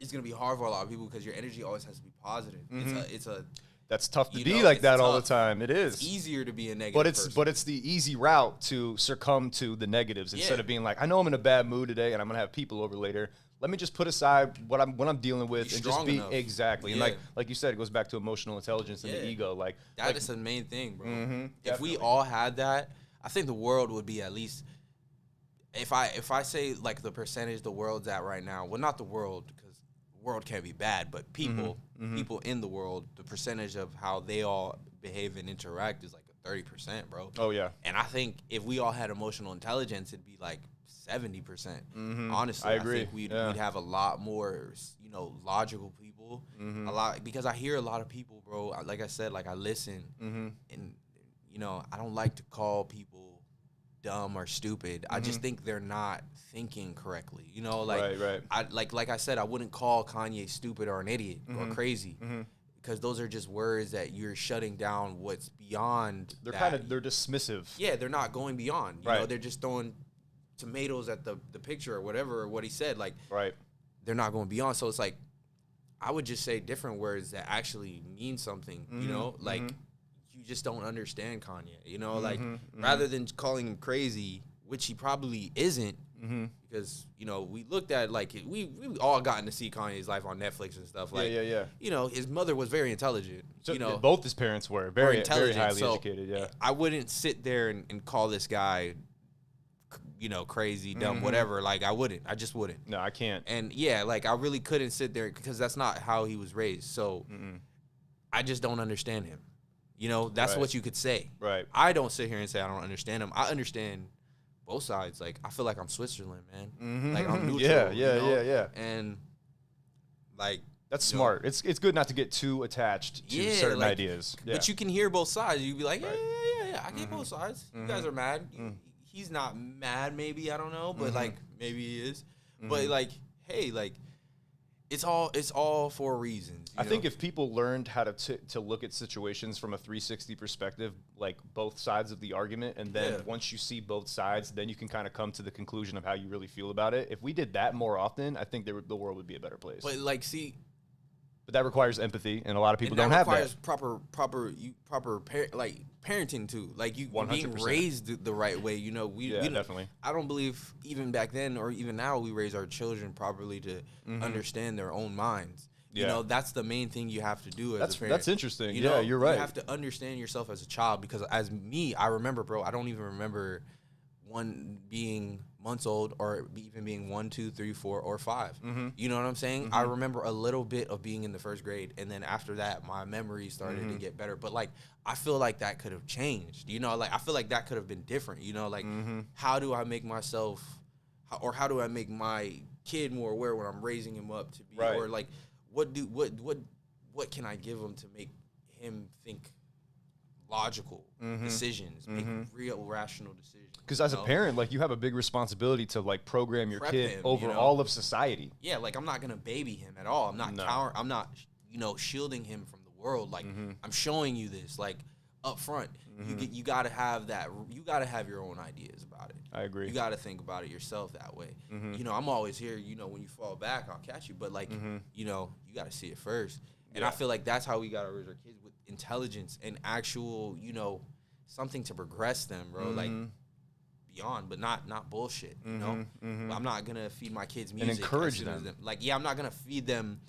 it's going to be hard for a lot of people, because your energy always has to be positive. It's a that's tough to be like that all the time. It is. It's easier to be a negative person. But it's the easy route to succumb to the negatives instead of being like, I know I'm in a bad mood today and I'm going to have people over later. Let me just put aside what I'm dealing with and just be enough. Exactly. Yeah. And like you said, it goes back to emotional intelligence and the ego. Like that is the main thing, bro. If we all had that, I think the world would be at least if I say like the percentage the world's at right now, well, not the world, because the world can't be bad, but people in the world, the percentage of how they all behave and interact is like a 30%, bro. Oh yeah. And I think if we all had emotional intelligence, it'd be like 70%. Honestly, I agree. think we'd have a lot more, logical people. A lot, because I hear a lot of people, bro. Like I said, like I listen, and I don't like to call people dumb or stupid. I just think they're not thinking correctly. Right. Like I said, I wouldn't call Kanye stupid or an idiot or crazy. Because those are just words that you're shutting down what's beyond. They're dismissive. Yeah, they're not going beyond. You Right. know, they're just throwing tomatoes at the picture or whatever, or what he said. Like, Right. they're not going beyond. So it's like, I would just say different words that actually mean something, like you just don't understand Kanye, like rather than calling him crazy, which he probably isn't, because, we looked at, like, we all gotten to see Kanye's life on Netflix and stuff. Like, yeah. His mother was very intelligent, So both his parents were very intelligent, highly so educated, yeah. I wouldn't sit there and call this guy, crazy, dumb, whatever. Like, I just wouldn't. No, I can't. And yeah, like, I really couldn't sit there because that's not how he was raised. So I just don't understand him. That's Right. what you could say. Right. I don't sit here and say I don't understand him. I understand both sides. Like, I feel like I'm Switzerland, man. Like, I'm neutral. Yeah. And like, That's smart. It's good not to get too attached to certain ideas. Yeah. But you can hear both sides. You'd be like, Right. yeah. I get both sides. You guys are mad. He's not mad, maybe, I don't know, but like, maybe he is. But like, hey, like, it's all for reasons. I think if people learned how to look at situations from a 360 perspective, like both sides of the argument, and then once you see both sides, then you can kind of come to the conclusion of how you really feel about it. If we did that more often, I think the world would be a better place. But like, see, but that requires empathy, and a lot of people don't that have requires that. proper parenting too. Like, you 100%. being raised the right way. We Definitely. I don't believe even back then or even now we raise our children properly to understand their own minds. Yeah. That's the main thing you have to do as a parent. That's interesting. Yeah, you're right. You have to understand yourself as a child, because as me, I remember, bro, I don't even remember one being months old or even being 1, 2, 3, 4, or 5. You know what I'm saying? I remember a little bit of being in the first grade, and then after that, my memory started to get better. But like, I feel like that could have changed. Like, I feel like that could have been different. Like, how do I make myself, or how do I make my kid more aware when I'm raising him up to be, Right. or like, what can I give him to make him think logical decisions, make real rational decisions? Because as a parent, like, you have a big responsibility to like program your Prep kid him, over all of society. Yeah, like, I'm not gonna baby him at all. I'm not I'm not shielding him from the world. Like, I'm showing you this, like, up front. You gotta have that. You gotta have your own ideas about it. I agree. You gotta think about it yourself that way. I'm always here. When you fall back, I'll catch you. But like, you gotta see it first. And I feel like that's how we gotta raise our kids, with intelligence and actual, something to progress them, bro. Like, beyond, but not bullshit. I'm not gonna feed my kids music and encourage them. I'm not gonna feed them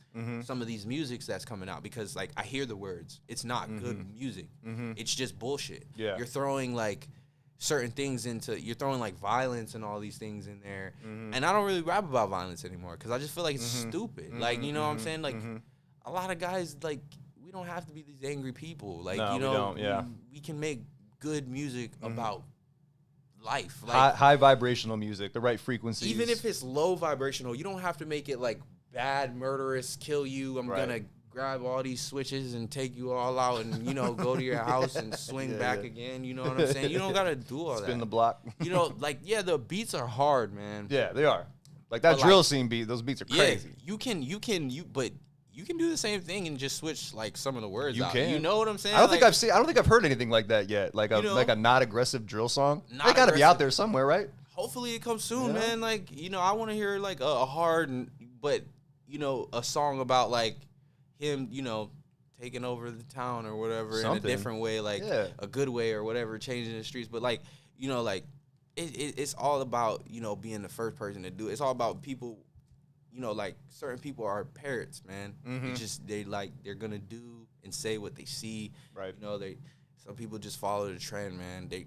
some of these musics that's coming out, because like, I hear the words. It's not good music. It's just bullshit. Yeah. You're throwing like certain things you're throwing like violence and all these things in there. And I don't really rap about violence anymore, because I just feel like it's stupid. Like, you know what I'm saying? Like, a lot of guys, like, we don't have to be these angry people. Like, No, we don't, yeah. we can make good music about life. Like, high vibrational music, the right frequencies. Even if it's low vibrational, you don't have to make it like bad, murderous, kill you. I'm gonna grab all these switches and take you all out and, go to your house and swing back again. You know what I'm saying? You don't gotta do all that. Spin the block. Like, the beats are hard, man. Yeah, they are. Like that drill scene beat, those beats are crazy. But you can do the same thing and just switch like some of the words out. Can. You know what I'm saying? I don't think I've heard anything like that yet. Like a not aggressive drill song. They got to be out there somewhere, right? Hopefully it comes soon, man. Like, I want to hear like a hard, but a song about like him, taking over the town or whatever in a different way, like a good way or whatever, changing the streets. But like, like it's all about being the first person to do it. It's all about people. Like, certain people are parrots, man. They're gonna do and say what they see. Right. Some people just follow the trend, man. They,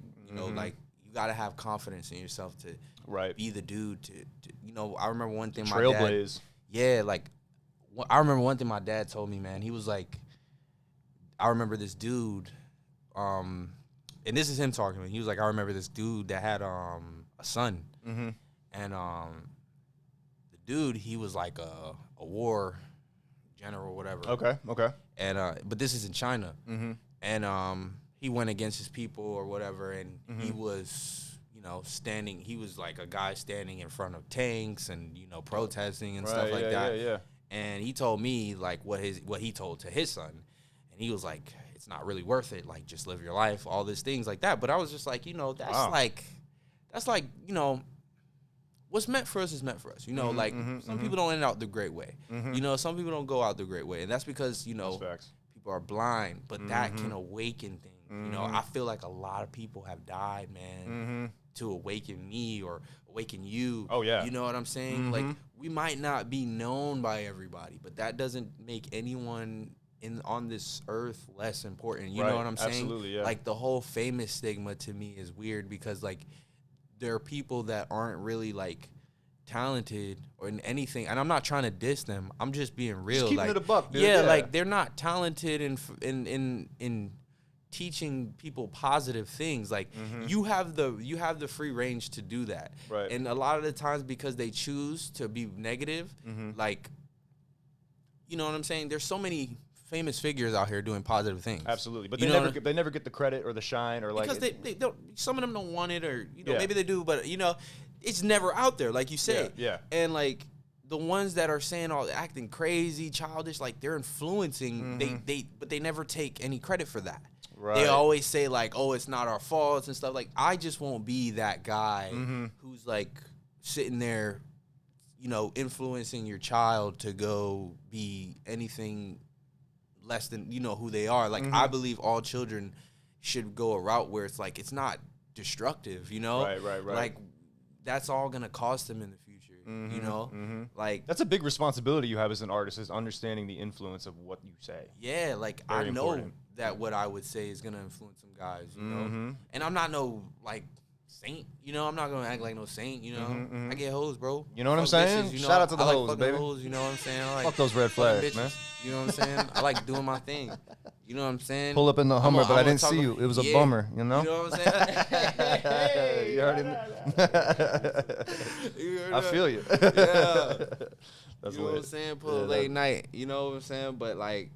like, you got to have confidence in yourself to be the dude to you know, I remember one thing my dad. Trailblaze. Yeah, like, I remember one thing my dad told me, man. He was like, I remember this dude, and this is him talking to me. He was like, I remember this dude that had a son. Mm-hmm. And the dude, he was like a war general or whatever. Okay. And but this is in China. Mm-hmm. And he went against his people or whatever, and Mm-hmm. he was, you know, standing. He was like a guy standing in front of tanks and, you know, protesting and stuff like that. Yeah. And he told me like what he told to his son, and he was like, it's not really worth it. Like, just live your life, all these things like that. But I was just like, you know, that's like, you know, what's meant for us is meant for us. You know, like some people don't end out the great way. You know, some people don't go out the great way, and that's because, you know, people are blind. But that can awaken things. You know, I feel like a lot of people have died, man, to awaken me or awaken you. Oh yeah. You know what I'm saying? Like, we might not be known by everybody, but that doesn't make anyone on this earth less important. You know what I'm saying? Absolutely, yeah. Like, the whole famous stigma to me is weird because, like, there are people that aren't really, like, talented or in anything, and I'm not trying to diss them. I'm just being real. Just keeping like, it a buck, dude. Yeah, like, they're not talented in teaching people positive things. Like, you have the free range to do that. Right. And a lot of the times, because they choose to be negative, like, you know what I'm saying? There's so many famous figures out here doing positive things. Absolutely, but You they never get the credit or the shine or like because they don't. Some of them don't want it, or, you know, maybe they do, but, you know, it's never out there, like you say. Yeah. And, like, the ones that are saying acting crazy, childish, like, they're influencing. But they never take any credit for that. Right. They always say, like, oh, it's not our fault and stuff. Like, I just won't be that guy who's, like, sitting there, you know, influencing your child to go be anything less than, you know, who they are. Like, I believe all children should go a route where it's like, it's not destructive, you know? Right. Like, that's all gonna cost them in the future, you know? Like, that's a big responsibility you have as an artist, is understanding the influence of what you say. yeah, like, Very I know important. that what I would say is gonna influence some guys, you know? And I'm not no, like, saint, you know? I'm not gonna act like no saint, you know? I get hoes, bro. You know what I'm Fuck saying? bitches, you know? Shout out to the I like hoes, fucking baby. hoes, you know what I'm saying? I like Fuck those red fucking flags, man. You know what I'm saying? I like doing my thing. You know what I'm saying? Pull up in the Hummer, but I didn't talk see you. It was a bummer, you know? You know what I'm saying? You already know. You heard I that? feel you. Yeah. That's You know what I'm lit. saying? Pull a late night. You know what I'm saying? But, like,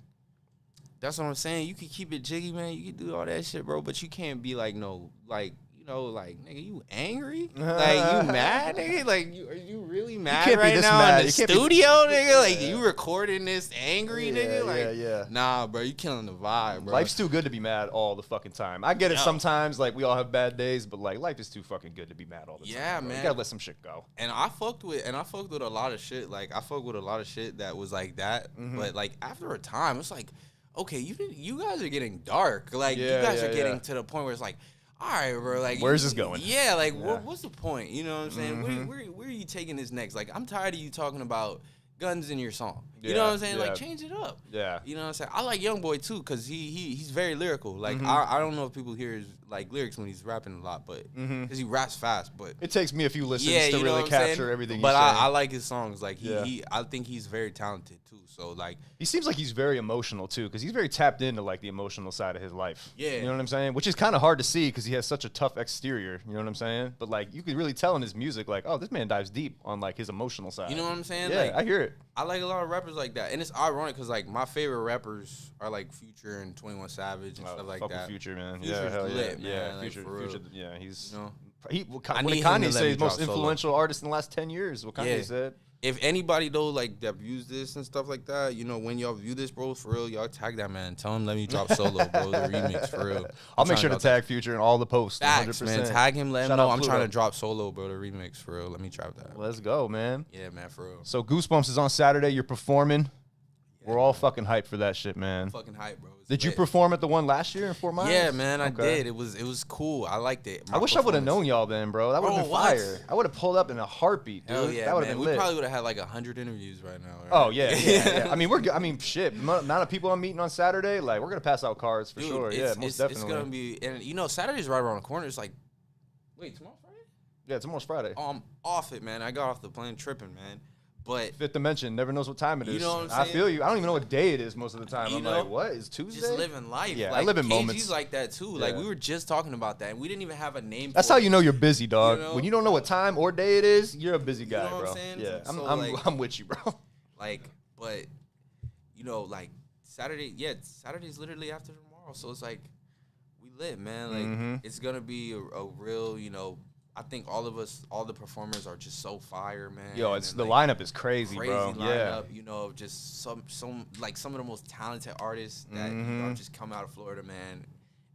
that's what I'm saying. You can keep it jiggy, man. You can do all that shit, bro. But you can't be like, no, like, you know, like, nigga, you angry? Like, you mad, nigga? Like, are you really mad can't be right this now mad. in the You can't be- studio, nigga? Like, you recording this angry, nigga? Like, yeah. nah, bro, you killing the vibe, bro. Life's too good to be mad all the fucking time. I get it sometimes, like, we all have bad days, but, like, life is too fucking good to be mad all the time. Yeah, bro. man. You gotta let some shit go. And I fucked with a lot of shit. Like, I fucked with a lot of shit that was like that. But, like, after a time, it's like, okay, you guys are getting dark. Like, you guys are getting to the point where it's like, all right, bro. Like, Where's this going? Yeah, like, what's the point? You know what I'm saying? Where are you taking this next? Like, I'm tired of you talking about guns in your song. You know what I'm saying? Like, change it up. Yeah. You know what I'm saying? I like YoungBoy too, because he's very lyrical. Like, I don't know if people hear his, like, lyrics when he's rapping a lot, but because he raps fast. But It takes me a few listens yeah, to you know really what I'm saying? capture everything But you say. I like his songs. Like, I think he's very talented too. So, like, He seems like he's very emotional too, because he's very tapped into, like, the emotional side of his life. Yeah. You know what I'm saying? Which is kind of hard to see because he has such a tough exterior. You know what I'm saying? But, like, you can really tell in his music, like, oh, this man dives deep on, like, his emotional side. you know what I'm saying? Yeah, Like, I hear it. I like a lot of rappers like that, and it's ironic because, like, my favorite rappers are, like, Future and 21 Savage and stuff like Fuck that. with Future, man. Future's yeah, hell lit, yeah. man. Yeah, Like, Future, for real. Future, yeah, he's... You know? What I did need him Kanye to let say? me He's most drop solo. influential artist in the last 10 years. What Kanye Yeah. said. If anybody though, like, that views this and stuff like that, you know, when y'all view this, bro, for real, y'all tag that man. Tell him let me drop solo, bro. The remix, for real. I'll make sure to tag Future in all the posts. Facts, 100%. man. Tag him, let him Shout know out I'm Pluto. trying to drop solo, bro. The remix, for real. Let me drop that. Let's go, man. Yeah, man, for real. So Goosebumps is on Saturday. You're performing. We're all fucking hyped for that shit, man. Fucking hype, bro. It's Did you lit. perform at the one last year in Fort Myers? Yeah, man, I Okay. did. It was cool. I liked it. I wish I would have known y'all then, bro. That would have Bro, been what? fire. I would have pulled up in a heartbeat, dude. Hell yeah, that would have man. been We lit. probably would have had like 100 interviews right now. Right? Oh yeah. I mean, I mean, shit. The amount of people I'm meeting on Saturday, like, we're gonna pass out cards for Dude, sure. Yeah, most it's definitely. gonna be, and you know, Saturday's right around the corner. It's like, Wait, tomorrow's Friday? Yeah, tomorrow's Friday. Oh, I'm off it, man. I got off the plane tripping, man. But Fifth dimension, never knows what time it is. You know what I'm I saying? feel you. I don't even know what day it is most of the time. You I'm know, like, what is Tuesday? just living life. Yeah, like, I live in KG's moments. like that too. Yeah. Like we were just talking about that, and we didn't even have a name. That's for how it. you know you're busy, dog. You know? When you don't know what time or day it is, you're a busy guy, know what bro. I'm saying? Yeah, So, I'm with you, bro. Like, but you know, like Saturday. Yeah, Saturday's literally after tomorrow, so it's like we lit, man. Like it's gonna be a real, you know. I think all of us, all the performers are just so fire, man. Yo, it's and, the like, lineup is crazy, bro. lineup, Yeah. you know, just some like some of the most talented artists that you know, just come out of Florida, man.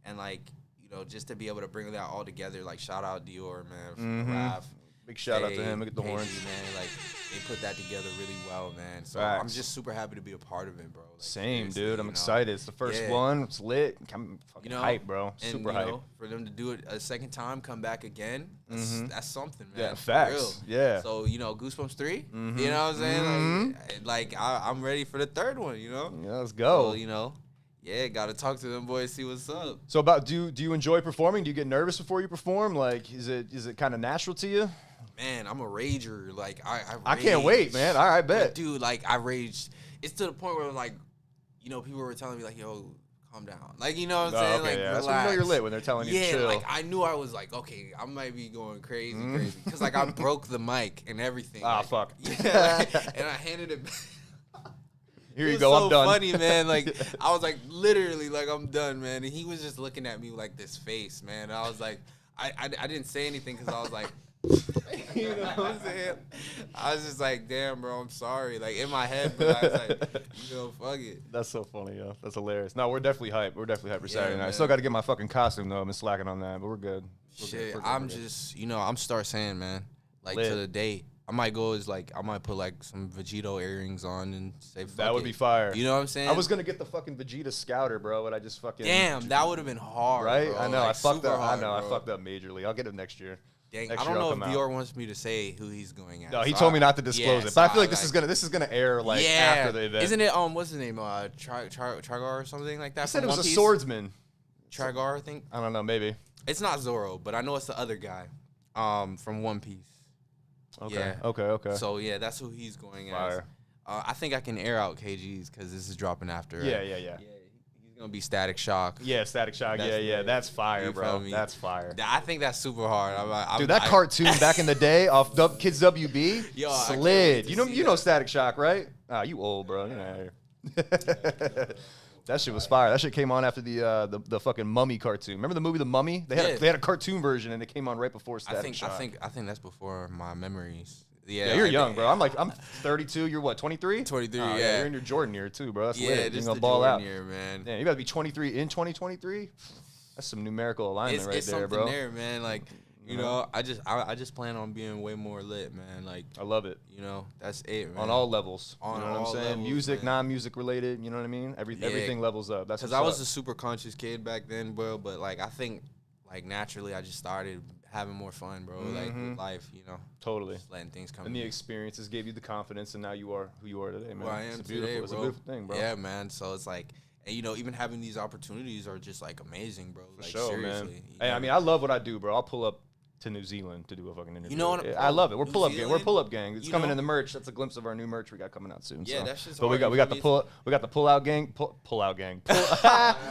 And like, you know, just to be able to bring that all together, like shout out Dior, man, for Raph. Big shout out to him. Look at the KG, horns. man. Like they put that together really well, man. So Facts. I'm just super happy to be a part of it, bro. Like, Same, seriously, dude. I'm you know. excited. It's the first Yeah. one. It's lit. I'm fucking You know, hype, bro. And, Super you hype. know, for them to do it a second time, come back again, that's something, man. Yeah, for facts. real. Yeah. So, you know, Goosebumps 3, you know what I'm saying? Like I'm ready for the third one, you know? Yeah, let's go. So, you know, yeah, got to talk to them boys, see what's up. So about do you enjoy performing? Do you get nervous before you perform? Like, is it kind of natural to you? Man, I'm a rager. Like, I can't wait, man. All right, bet. But, dude, like, I raged. It's to the point where, like, you know, people were telling me, like, yo, calm down. Like, you know what I'm saying? Okay, Like, yeah. relax. That's when you know you're lit, when they're telling you to chill. like, I knew I was like, okay, I might be going crazy. Because, like, I broke the mic and everything. Ah, like, fuck. Yeah, like, and I handed it back. Here It you was go. so I'm done. funny, man. Like, I was like, literally, like, I'm done, man. And he was just looking at me with, like, this face, man. I was like, I didn't say anything because I was like, you know what I'm saying? I was just like, damn, bro, I'm sorry. Like, in my head, but I was like, you know, fuck it. That's so funny, yo. That's hilarious. No, we're definitely hyped. We're definitely hyped for Yeah, Saturday night. I man. still got to get my fucking costume, though. I've been slacking on that, but we're good. Shit, We're good. I'm just, you know, I'm Starsaiyan, man. Like, Lit. to the date. I might go as, like, I might put, like, some Vegito earrings on and say, fuck That would it. be fire. You know what I'm saying? I was going to get the fucking Vegeta Scouter, bro, but I just fucking... Damn, that would have been hard, Right? bro. I know. Like, I fucked super up. hard, I bro. fucked up majorly. I'll get him next year. Dang, Next I year don't I'll know if come out. Dior wants me to say who he's going at. No, he so told me not to disclose yeah, it, but I so feel like this is gonna air like after the event. Isn't it what's his name? Tragar or something like that? I said it from was One a Piece? swordsman. Tragar, I think. I don't know, maybe. It's not Zoro, but I know it's the other guy. From One Piece. Okay. Yeah. Okay. So yeah, that's who he's going Fire. as. I think I can air out KG's because this is dropping after. Right? Yeah. He's gonna be Static Shock. Yeah, Static Shock. That's Yeah. lit. That's fire, You bro. feel me? That's fire. I think that's super hard. Dude, that cartoon back in the day off Kids WB, Yo, I can't wait slid. to You know, see you know that. Static Shock, right? Ah, you old, bro. You're not here. That shit was fire. That shit came on after the fucking Mummy cartoon. Remember the movie The Mummy? They had a cartoon version and it came on right before Static Shock. I think that's before my memories. Yeah, you're young, bro. I'm 32. You're what, 23? 23, Oh, yeah. You're in your Jordan year too, bro. That's Yeah, lit. You're just gonna the ball out. Jordan year, man. Yeah, you gotta be 23 in 2023. That's some numerical alignment right It's there, something bro. there, man. Like, you know, I just plan on being way more lit, man. Like, I love it. you know, that's it, man. On all levels. On you know what all I'm saying? levels, Music, man. non-music related, you know what I mean? Everything levels up. That's Because what's I was up. a super conscious kid back then, bro. But like, I think, like, naturally, I just started having more fun, bro. Like with life, you know, Totally. just letting things come. And to the me. experiences gave you the confidence, and now you are who you are today, man. Where I am it's beautiful. today, It's a bro. beautiful thing, bro. Yeah, man. So it's like, and you know, even having these opportunities are just like amazing, bro. For Like, sure, seriously. man. you Hey, I know? mean, I love what I do, bro. I'll pull up to New Zealand to do a fucking interview. know what? Yeah, I love it. We're New pull up gang. We're Zealand? pull up gang. It's You coming know- in the merch. That's a glimpse of our new merch we got coming out soon. Yeah, so. that's just But we hard. got the pull out gang. Pull out gang.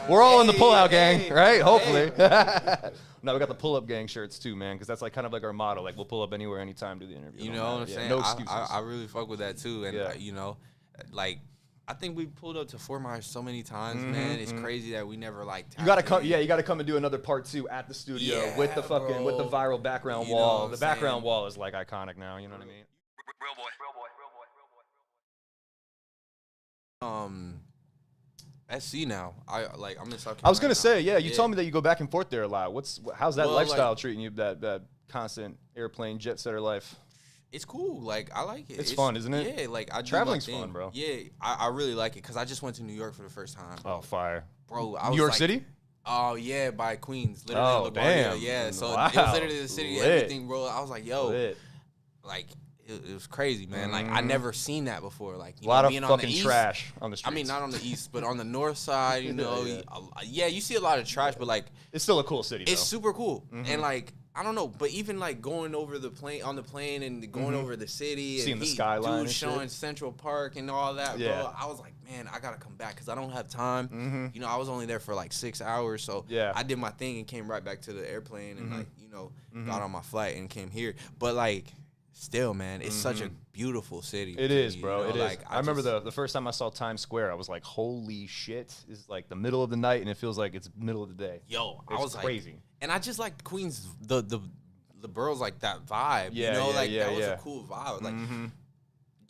We're all in the pull out gang, right? Hopefully. No, we got the pull up gang shirts too, man, because that's like kind of like our motto. Like we'll pull up anywhere, anytime, do the interview. You No know what I'm matter. Yeah, saying? no excuses. I really fuck with that too, and Yeah. you know, like, I think we pulled up to Fort Myers so many times, man. It's crazy that we never like. You gotta tapped come, in. yeah. You gotta come and do another part 2 at the studio Yeah, with the fucking with the bro. viral background You know wall. what I'm The background saying? wall is like iconic now. You know what I mean? SC now. I'm in South Carolina. I was gonna now. say, yeah. You told me that you go back and forth there a lot. How's that Well, lifestyle like- treating you? That constant airplane jet setter life. It's cool. Like, I like it. It's fun, isn't it? Yeah, like, I do my Traveling's thing. fun, bro. Yeah, I really like it because I just went to New York for the first time. Oh, fire! Bro, I New was York like, City? Oh yeah, by Queens, literally. Oh, LaGuardia. damn. Yeah, so Wow. it was literally the city, Lit. everything, bro. I was like, yo, Lit. like it was crazy, man. Like I never seen that before. Like, A you lot know, of being on the fucking east, trash on the I streets. mean, not on the east, but on the north side, you know, Yeah. yeah, you see a lot of trash, but like It's still a cool city. it's though. super cool. And like I don't know, but even like going over the plane on the plane and going over the city, seeing and the skyline, and showing shit. Central Park and all that, Yeah. bro. I was like, man, I gotta come back because I don't have time. You know, I was only there for like 6 hours, so Yeah. I did my thing and came right back to the airplane and like, you know, got on my flight and came here. But like, still, man, it's such a beautiful city. It is, bro. You know? It is. Like, I remember the first time I saw Times Square, I was like, holy shit. It's like the middle of the night, and it feels like it's middle of the day. Yo, It's I was crazy. like, and I just like Queens, the boroughs, like that vibe. Yeah, you know, yeah, like yeah, that was yeah. a cool vibe. Like,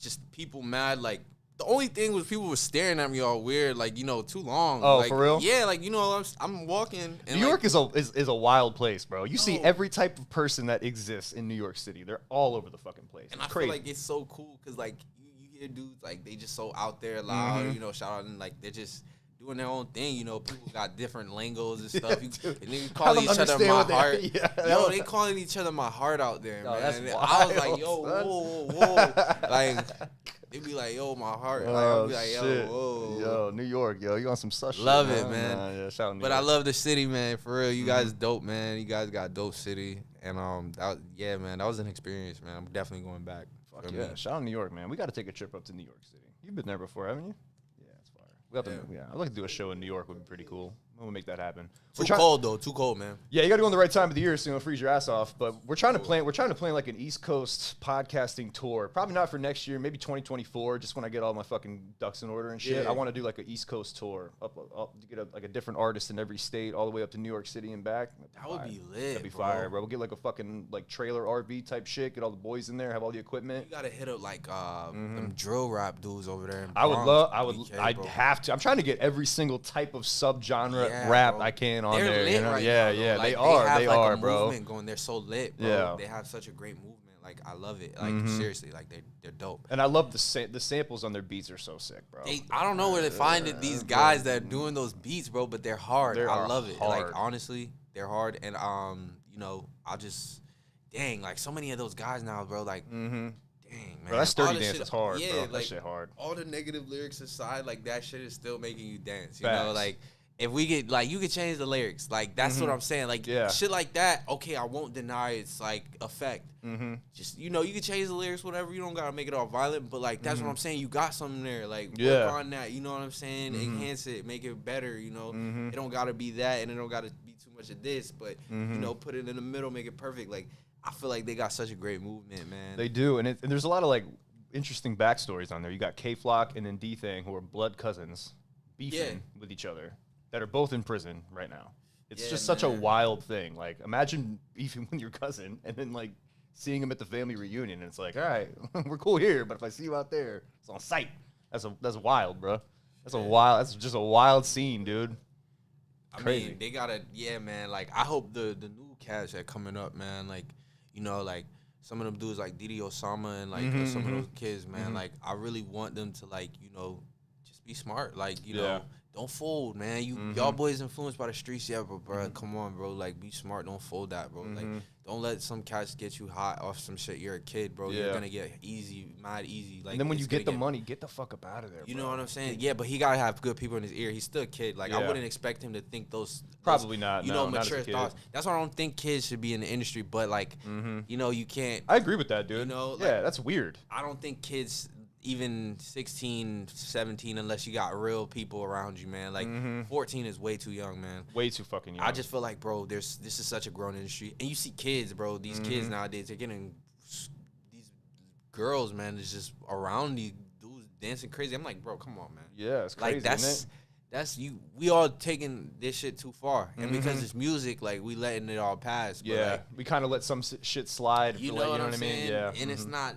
just people mad. Like, the only thing was people were staring at me all weird, like, you know, too long. Oh, like, for real? Yeah, like, you know, I'm walking. And New like, York is a wild place, bro. You see No. every type of person that exists in New York City. They're all over the fucking place. and It's I crazy. feel like it's so cool because, like, you hear dudes, like, they just so out there loud, you know, shout out, and, like, they're just doing their own thing, you know. People got different lingos and stuff. dude. And they I calling don't each other understand my what they- heart. yeah, Yo, they calling each other my heart out there, Yo, man. that's And I was like, wild, yo, son. whoa. Like, they be like, yo, my heart. Like, I'll be like, yo, shit. whoa. Yo, New York, yo. You on some such Love shit, it, man. Nah, yeah, shout out New But York. I love the city, man. For real, you guys dope, man. You guys got dope city, and yeah, man, that was an experience, man. I'm definitely going back. Fuck Feel yeah, me? shout out New York, man. We got to take a trip up to New York City. You've been there before, haven't you? Yeah, it's fire. We have to, yeah, I'd like to do a show in New York. Would be pretty cool. We'll make that happen. Too cold though. Too cold, man. Yeah, you got to go in the right time of the year so you don't freeze your ass off. But we're trying to plan like an East Coast podcasting tour. Probably not for next year, maybe 2024. Just when I get all my fucking ducks in order and shit. Yeah. I want to do like an East Coast tour, up to get like a different artist in every state, all the way up to New York City and back. That would be lit. That'd be bro. fire, bro. We'll get like a fucking like trailer RV type shit. Get all the boys in there, have all the equipment. You gotta hit up like them drill rap dudes over there. In I would Bronx, love. BK, I'd bro. have to. I'm trying to get every single type of subgenre Yeah, rap bro. I can on They're there. lit You know? right Yeah, now, though. yeah, Like, they are. have They like are, a bro. movement going. They're so lit, bro. Yeah. They have such a great movement. Like, I love it. Like, seriously, like they're dope. And I love the samples on their beats are so sick, bro. I don't know where they find it. These guys that are doing those beats, bro, but they're hard. They I are love it. hard. Like, honestly, they're hard. And you know, I just like so many of those guys now, bro. Like, dang, man. Bro, that sturdy All this dance shit- is hard, yeah, bro. Like, That shit hard. all the negative lyrics aside, like that shit is still making you dance. You Facts. know, like if we get like you could change the lyrics. Like that's what I'm saying. Like Yeah. shit like that. Okay, I won't deny its like effect. Just you know, you can change the lyrics, whatever. You don't gotta make it all violent, but like that's what I'm saying. You got something there. Like Yeah. work on that. You know what I'm saying? Enhance it, make it better. You know, it don't gotta be that, and it don't gotta be too much of this. But you know, put it in the middle, make it perfect. Like I feel like they got such a great movement, man. They do, and there's a lot of like interesting backstories on there. You got K Flock and then D Thing, who are blood cousins, beefing with each other, that are both in prison right now. It's Yeah, just such a man. wild thing. Like, imagine beefing with your cousin and then like seeing him at the family reunion, and it's like, all right, we're cool here, but if I see you out there, it's on sight. That's wild, bro. That's just a wild scene, dude. I Crazy. mean, they gotta, man. Like, I hope the new cats that coming up, man. Like, you know, like some of them dudes like Didi Osama and like some of those kids, man. Like, I really want them to like, you know, just be smart. Like, you know, don't fold, man. Y'all boys influenced by the streets, yeah, but bro, come on, bro. Like, be smart. Don't fold that, bro. Like, don't let some cats get you hot off some shit. You're a kid, bro. You're gonna get mad easy. Like, And then when it's you get the gonna money, get the fuck up out of there. you bro. know what I'm saying? Yeah, but he gotta have good people in his ear. He's still a kid. Like I Yeah. wouldn't expect him to think those Probably not, You no, know, not as a mature kid. thoughts. That's why I don't think kids should be in the industry. But like, you know, you can't. I agree with that, dude. You know, yeah, like- that's weird. I don't think kids even 16, 17, unless you got real people around you, man. Like 14 is way too young, man. Way too fucking young. I just feel like, bro, this is such a grown industry, and you see kids, bro. These kids nowadays, they're getting these girls, man, is just around these dudes dancing crazy. I'm like, bro, come on, man. yeah, it's crazy. Like isn't that's you. We all taking this shit too far, and because it's music, like we letting it all pass. it? But Yeah, like, we kind of let some shit slide. you for, know like, what I'm I mean? saying? Yeah, And it's not.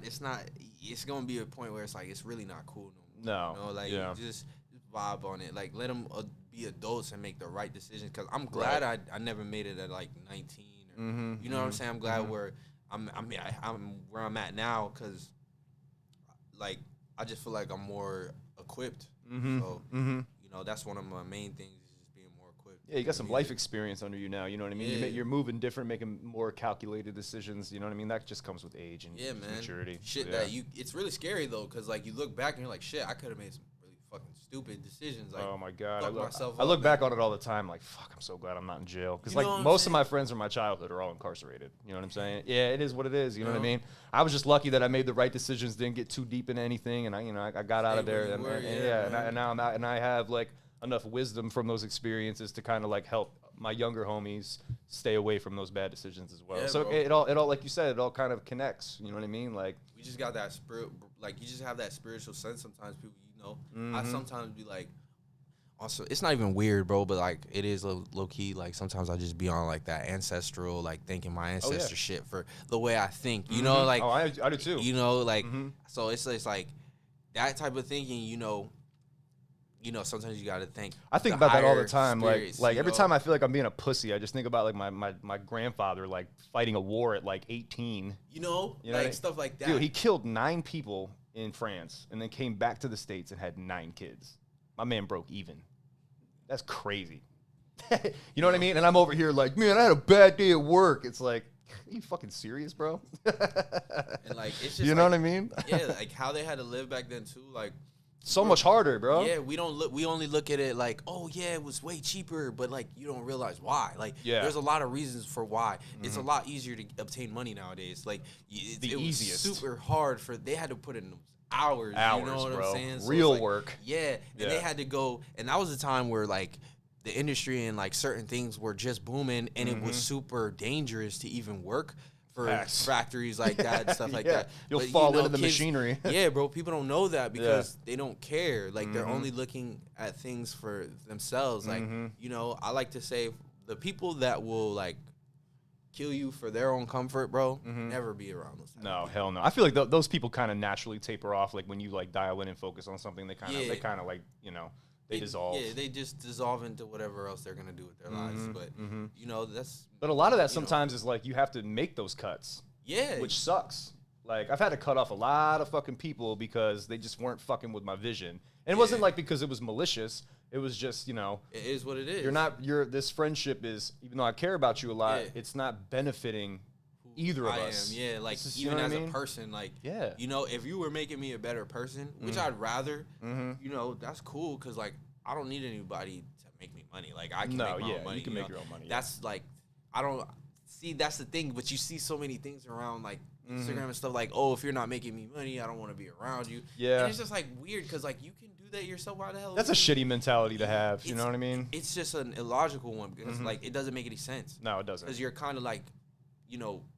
It's gonna be a point where it's like it's really not cool no more. No, You know, like yeah. just vibe on it. Like let them be adults and make the right decisions. Cause I'm glad I never made it at like 19. Or, you know what I'm saying? I'm glad where I'm where I'm at now. Cause like I just feel like I'm more equipped. So you know that's one of my main things is just being more equipped. Yeah, you got some life experience under you now. You know what I mean? Yeah. You're moving different, making more calculated decisions. You know what I mean? That just comes with age and Yeah, man. maturity. Shit Yeah. that it's really scary though, cause like you look back and you're like, shit, I could have made some really fucking stupid decisions. Like, oh my God, I look back on it all the time. Like, fuck, I'm so glad I'm not in jail because like most of my friends from my childhood are all incarcerated. You know what I'm saying? Yeah, it is what it is. You know what I mean? I was just lucky that I made the right decisions, didn't get too deep into anything, and I got out of there. And now I'm out, and I have like enough wisdom from those experiences to kind of like help my younger homies stay away from those bad decisions as well. So it all like you said, it all kind of connects. You know what I mean? Like we just got that spirit. Like you just have that spiritual sense. Sometimes people, I sometimes be like, also it's not even weird, bro, but like it is low key. Like sometimes I just be on like that ancestral, like thanking my ancestor shit for the way I think. You know, like I do too. You know, like so it's like that type of thinking. Sometimes you gotta think. I think about that all the time. Spirits, like every time I feel like I'm being a pussy, I just think about like my grandfather like fighting a war at like 18. You know like stuff like that. Dude, he killed 9 people in France and then came back to the States and had 9 kids. My man broke even. That's crazy. You know what I mean? And I'm over here like, man, I had a bad day at work. It's like, are you fucking serious, bro? And like it's just you know what I mean? Yeah, like how they had to live back then too. Like so much harder, bro. Yeah, we only look at it like, oh yeah, it was way cheaper, but like you don't realize why. Like there's a lot of reasons for why. It's a lot easier to obtain money nowadays. Like it was super hard they had to put in hours, you know what I'm saying? So real work. Yeah, and they had to go, and that was a time where like the industry and like certain things were just booming, and it was super dangerous to even work for factories like that and stuff like that. You'll fall into the machinery. Yeah, bro, people don't know that because they don't care. Like they're only looking at things for themselves. Like, I like to say the people that will like kill you for their own comfort, bro, never be around those. No, hell no. I feel like those people kind of naturally taper off. Like when you like dial in and focus on something, they kind of like, they dissolve. Yeah, they just dissolve into whatever else they're gonna do with their lives. But that's. But a lot of that sometimes is like you have to make those cuts. Yeah. Which sucks. Like I've had to cut off a lot of fucking people because they just weren't fucking with my vision. And it wasn't like because it was malicious. It was just, it is what it is. This friendship is, even though I care about you a lot, it's not benefiting either of us. Yeah, like even as a person, like, if you were making me a better person, which I'd rather, that's cool because like I don't need anybody to make me money. Like I can make my own money. You can make your own money. That's like, I don't see. That's the thing. But you see so many things around like Instagram and stuff like, oh, if you're not making me money, I don't want to be around you. Yeah, and it's just like weird because like you can do that yourself. Why the hell? That's a shitty mentality to have. You know what I mean? It's just an illogical one because like it doesn't make any sense. No, it doesn't. Because you're kind of like,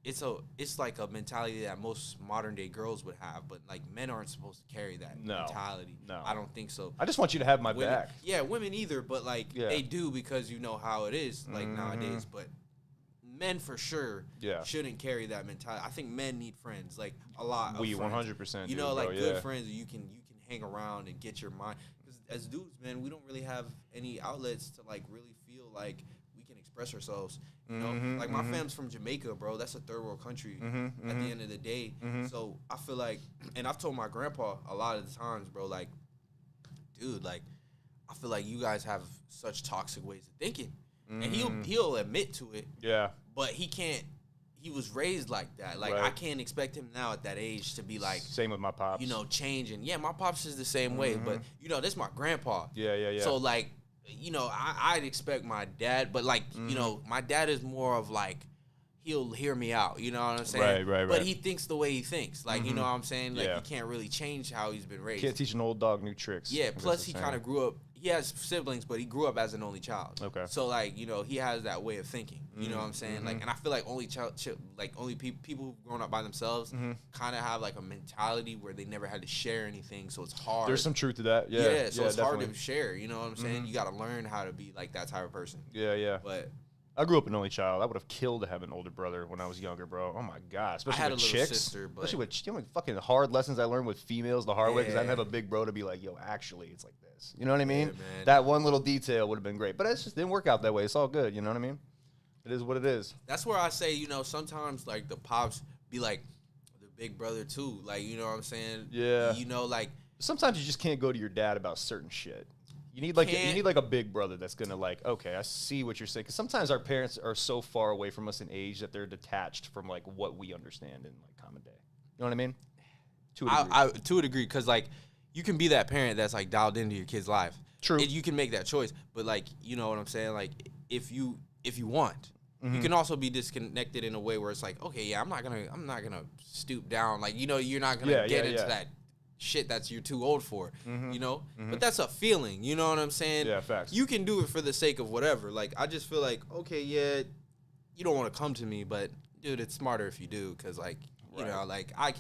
it's like a mentality that most modern day girls would have, but like men aren't supposed to carry that mentality. No, I don't think so. I just want you to have my back. Yeah, women either, but like they do because you know how it is like nowadays. But men for sure shouldn't carry that mentality. I think men need friends, like a lot. We 100%. Good friends you can hang around and get your mind. Because as dudes, man, we don't really have any outlets to like really feel like we can express ourselves. You know, like my fam's from Jamaica, bro. That's a third world country at the end of the day. So I feel like, and I've told my grandpa a lot of the times, bro, like, dude, like, I feel like you guys have such toxic ways of thinking. And he'll admit to it. Yeah. But he can't. He was raised like that. Like I can't expect him now at that age to be like. Same with my pops. Changing. Yeah, my pops is the same way. But this is my grandpa. Yeah. So like, I'd expect my dad, but like, my dad is more of like, he'll hear me out. You know what I'm saying? Right. But he thinks the way he thinks. Like, you know what I'm saying? Like, he can't really change how he's been raised. Can't teach an old dog new tricks. Yeah. Plus, he kind of grew up. He has siblings, but he grew up as an only child. Okay. So like, he has that way of thinking. You know what I'm saying? Like, and I feel like only people who've grown up by themselves kind of have like a mentality where they never had to share anything, so it's hard. There's some truth to that. Yeah. So it's hard to share. You know what I'm saying? You got to learn how to be like that type of person. Yeah. But I grew up an only child. I would have killed to have an older brother when I was younger, bro. Oh my god, especially with chicks. Sister, but especially with you know, fucking hard lessons I learned with females the hard way because I didn't have a big bro to be like, yo, actually, it's like this. You know what I mean? Yeah, that one little detail would have been great, but it just didn't work out that way. It's all good. You know what I mean? It is what it is. That's where I say, sometimes like the pops be like the big brother too. Like, you know what I'm saying? Yeah. Like sometimes you just can't go to your dad about certain shit. You need like a big brother that's gonna like, okay, I see what you're saying. Because sometimes our parents are so far away from us in age that they're detached from like what we understand in like common day. You know what I mean? To a degree, because like, you can be that parent that's like dialed into your kid's life. True. You can make that choice, but like, you know what I'm saying? Like, if you want, you can also be disconnected in a way where it's like, okay, yeah, I'm not gonna stoop down. Like, you know, you're not gonna get into that shit that's you're too old for, you know? But that's a feeling, you know what I'm saying? Yeah, facts. You can do it for the sake of whatever. Like, I just feel like, okay, yeah, you don't want to come to me, but dude, it's smarter if you do, because like, you know, like, I'll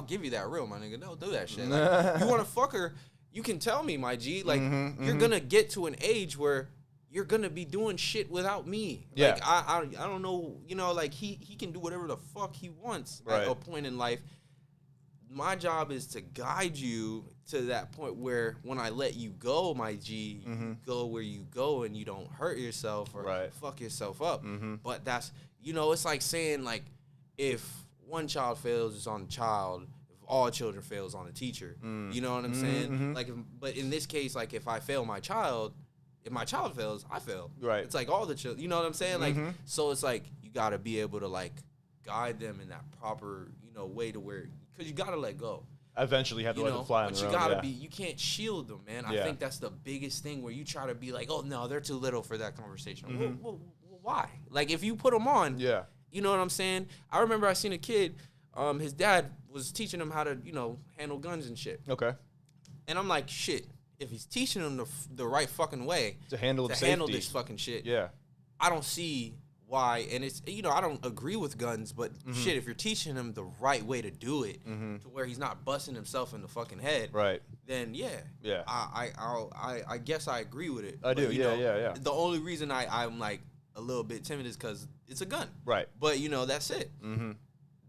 give you that real, my nigga. Don't do that shit. Like, you want to fuck her, you can tell me, my G. Like, you're gonna get to an age where you're gonna be doing shit without me. Yeah. Like, I don't know, you know, like, he can do whatever the fuck he wants at a point in life. My job is to guide you to that point where when I let you go, my G, you go where you go and you don't hurt yourself or fuck yourself up. But that's, you know, it's like saying, like, if one child fails, it's on the child. If all children fail, it's on the teacher. You know what I'm saying? Like, but in this case, like, if I fail my child, if my child fails, I fail. Right. It's like all the children, you know what I'm saying? Like, so it's like you got to be able to, like, guide them in that proper, you know, way to where, because you got to let go. Eventually you have to let them fly on their own. But you got to be, you can't shield them, man. I think that's the biggest thing where you try to be like, oh, no, they're too little for that conversation. Well, why? Like, if you put them on, you know what I'm saying? I remember I seen a kid, his dad was teaching him how to, you know, handle guns and shit. Okay. And I'm like, shit. If he's teaching them the right fucking way to handle this fucking shit, I don't see why. And it's, you know, I don't agree with guns, but shit, if you're teaching him the right way to do it, to where he's not busting himself in the fucking head, then I guess I agree with it. I do, yeah. The only reason I'm like a little bit timid is because it's a gun, but you know, that's it.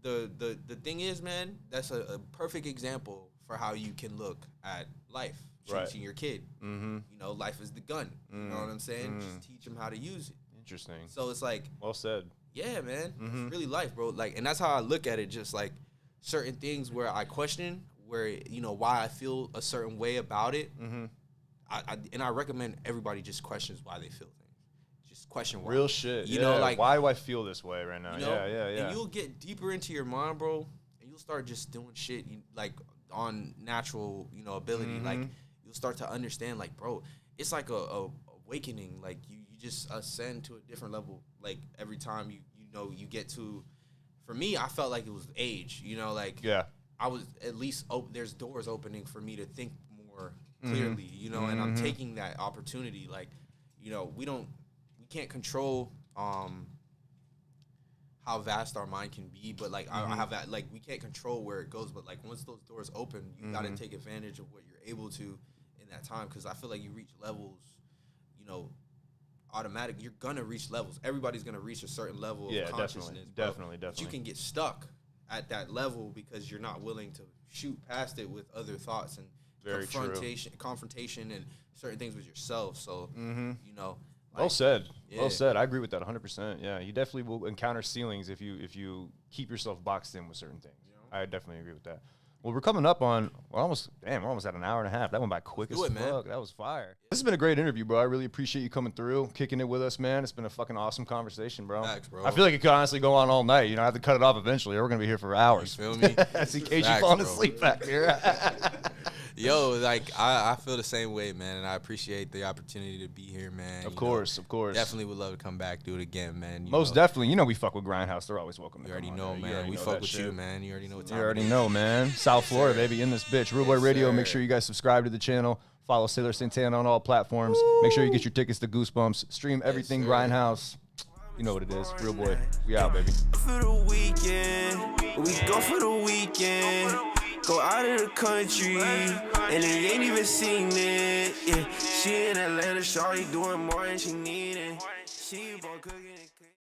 The thing is, man, that's a perfect example for how you can look at life. Teaching your kid, you know, life is the gun. You know what I'm saying? Just teach them how to use it. Interesting. So it's like, well said. Yeah, man, it's really life, bro. Like, and that's how I look at it. Just like certain things where I question, where, you know, why I feel a certain way about it. I recommend everybody just questions why they feel things. Just question why. Real shit. You know, like, why do I feel this way right now? You know? Yeah. And you'll get deeper into your mind, bro, and you'll start just doing shit like on natural, you know, ability, like. You'll start to understand, like, bro, it's like a awakening. Like, you just ascend to a different level. Like, every time you know you get to, for me, I felt like it was age. You know, like, I was at least there's doors opening for me to think more clearly. You know, and I'm taking that opportunity. Like, you know, we can't control how vast our mind can be, but like I have that, like, we can't control where it goes. But like, once those doors open, you got to take advantage of what you're able to. That time, because I feel like you reach levels, you know, automatic. You're gonna reach levels. Everybody's gonna reach a certain level of consciousness. Definitely. But you can get stuck at that level because you're not willing to shoot past it with other thoughts and confrontation and certain things with yourself. So you know, like, well said. Yeah. Well said. I agree with that 100%. Yeah, you definitely will encounter ceilings if you keep yourself boxed in with certain things. You know? I definitely agree with that. Well, we're coming up on, we're almost at an hour and a half. That went by quick as fuck. Man. That was fire. This has been a great interview, bro. I really appreciate you coming through, kicking it with us, man. It's been a fucking awesome conversation, bro. Thanks, bro. I feel like it could honestly go on all night. You know, I have to cut it off eventually, or we're going to be here for hours. You feel me? I see KG falling asleep back here. Yo, like, I feel the same way, man, and I appreciate the opportunity to be here, man. Of course. Definitely would love to come back, do it again, man. Most definitely. You know we fuck with Grindhouse. They're always welcome. You already know, man. We fuck with you, man. You already know what time. You already know, man. South Florida, baby, in this bitch. RealBoy Radio. Make sure you guys subscribe to the channel. Follow Sailor Santana on all platforms. Make sure you get your tickets to Goosebumps. Stream everything Grindhouse. You know what it is. RealBoy. We out, baby. For the weekend, we go for the weekend. Go out of the country, and they ain't even seen it. Yeah, she in Atlanta, shawty doing more than she needin'. She born cooking.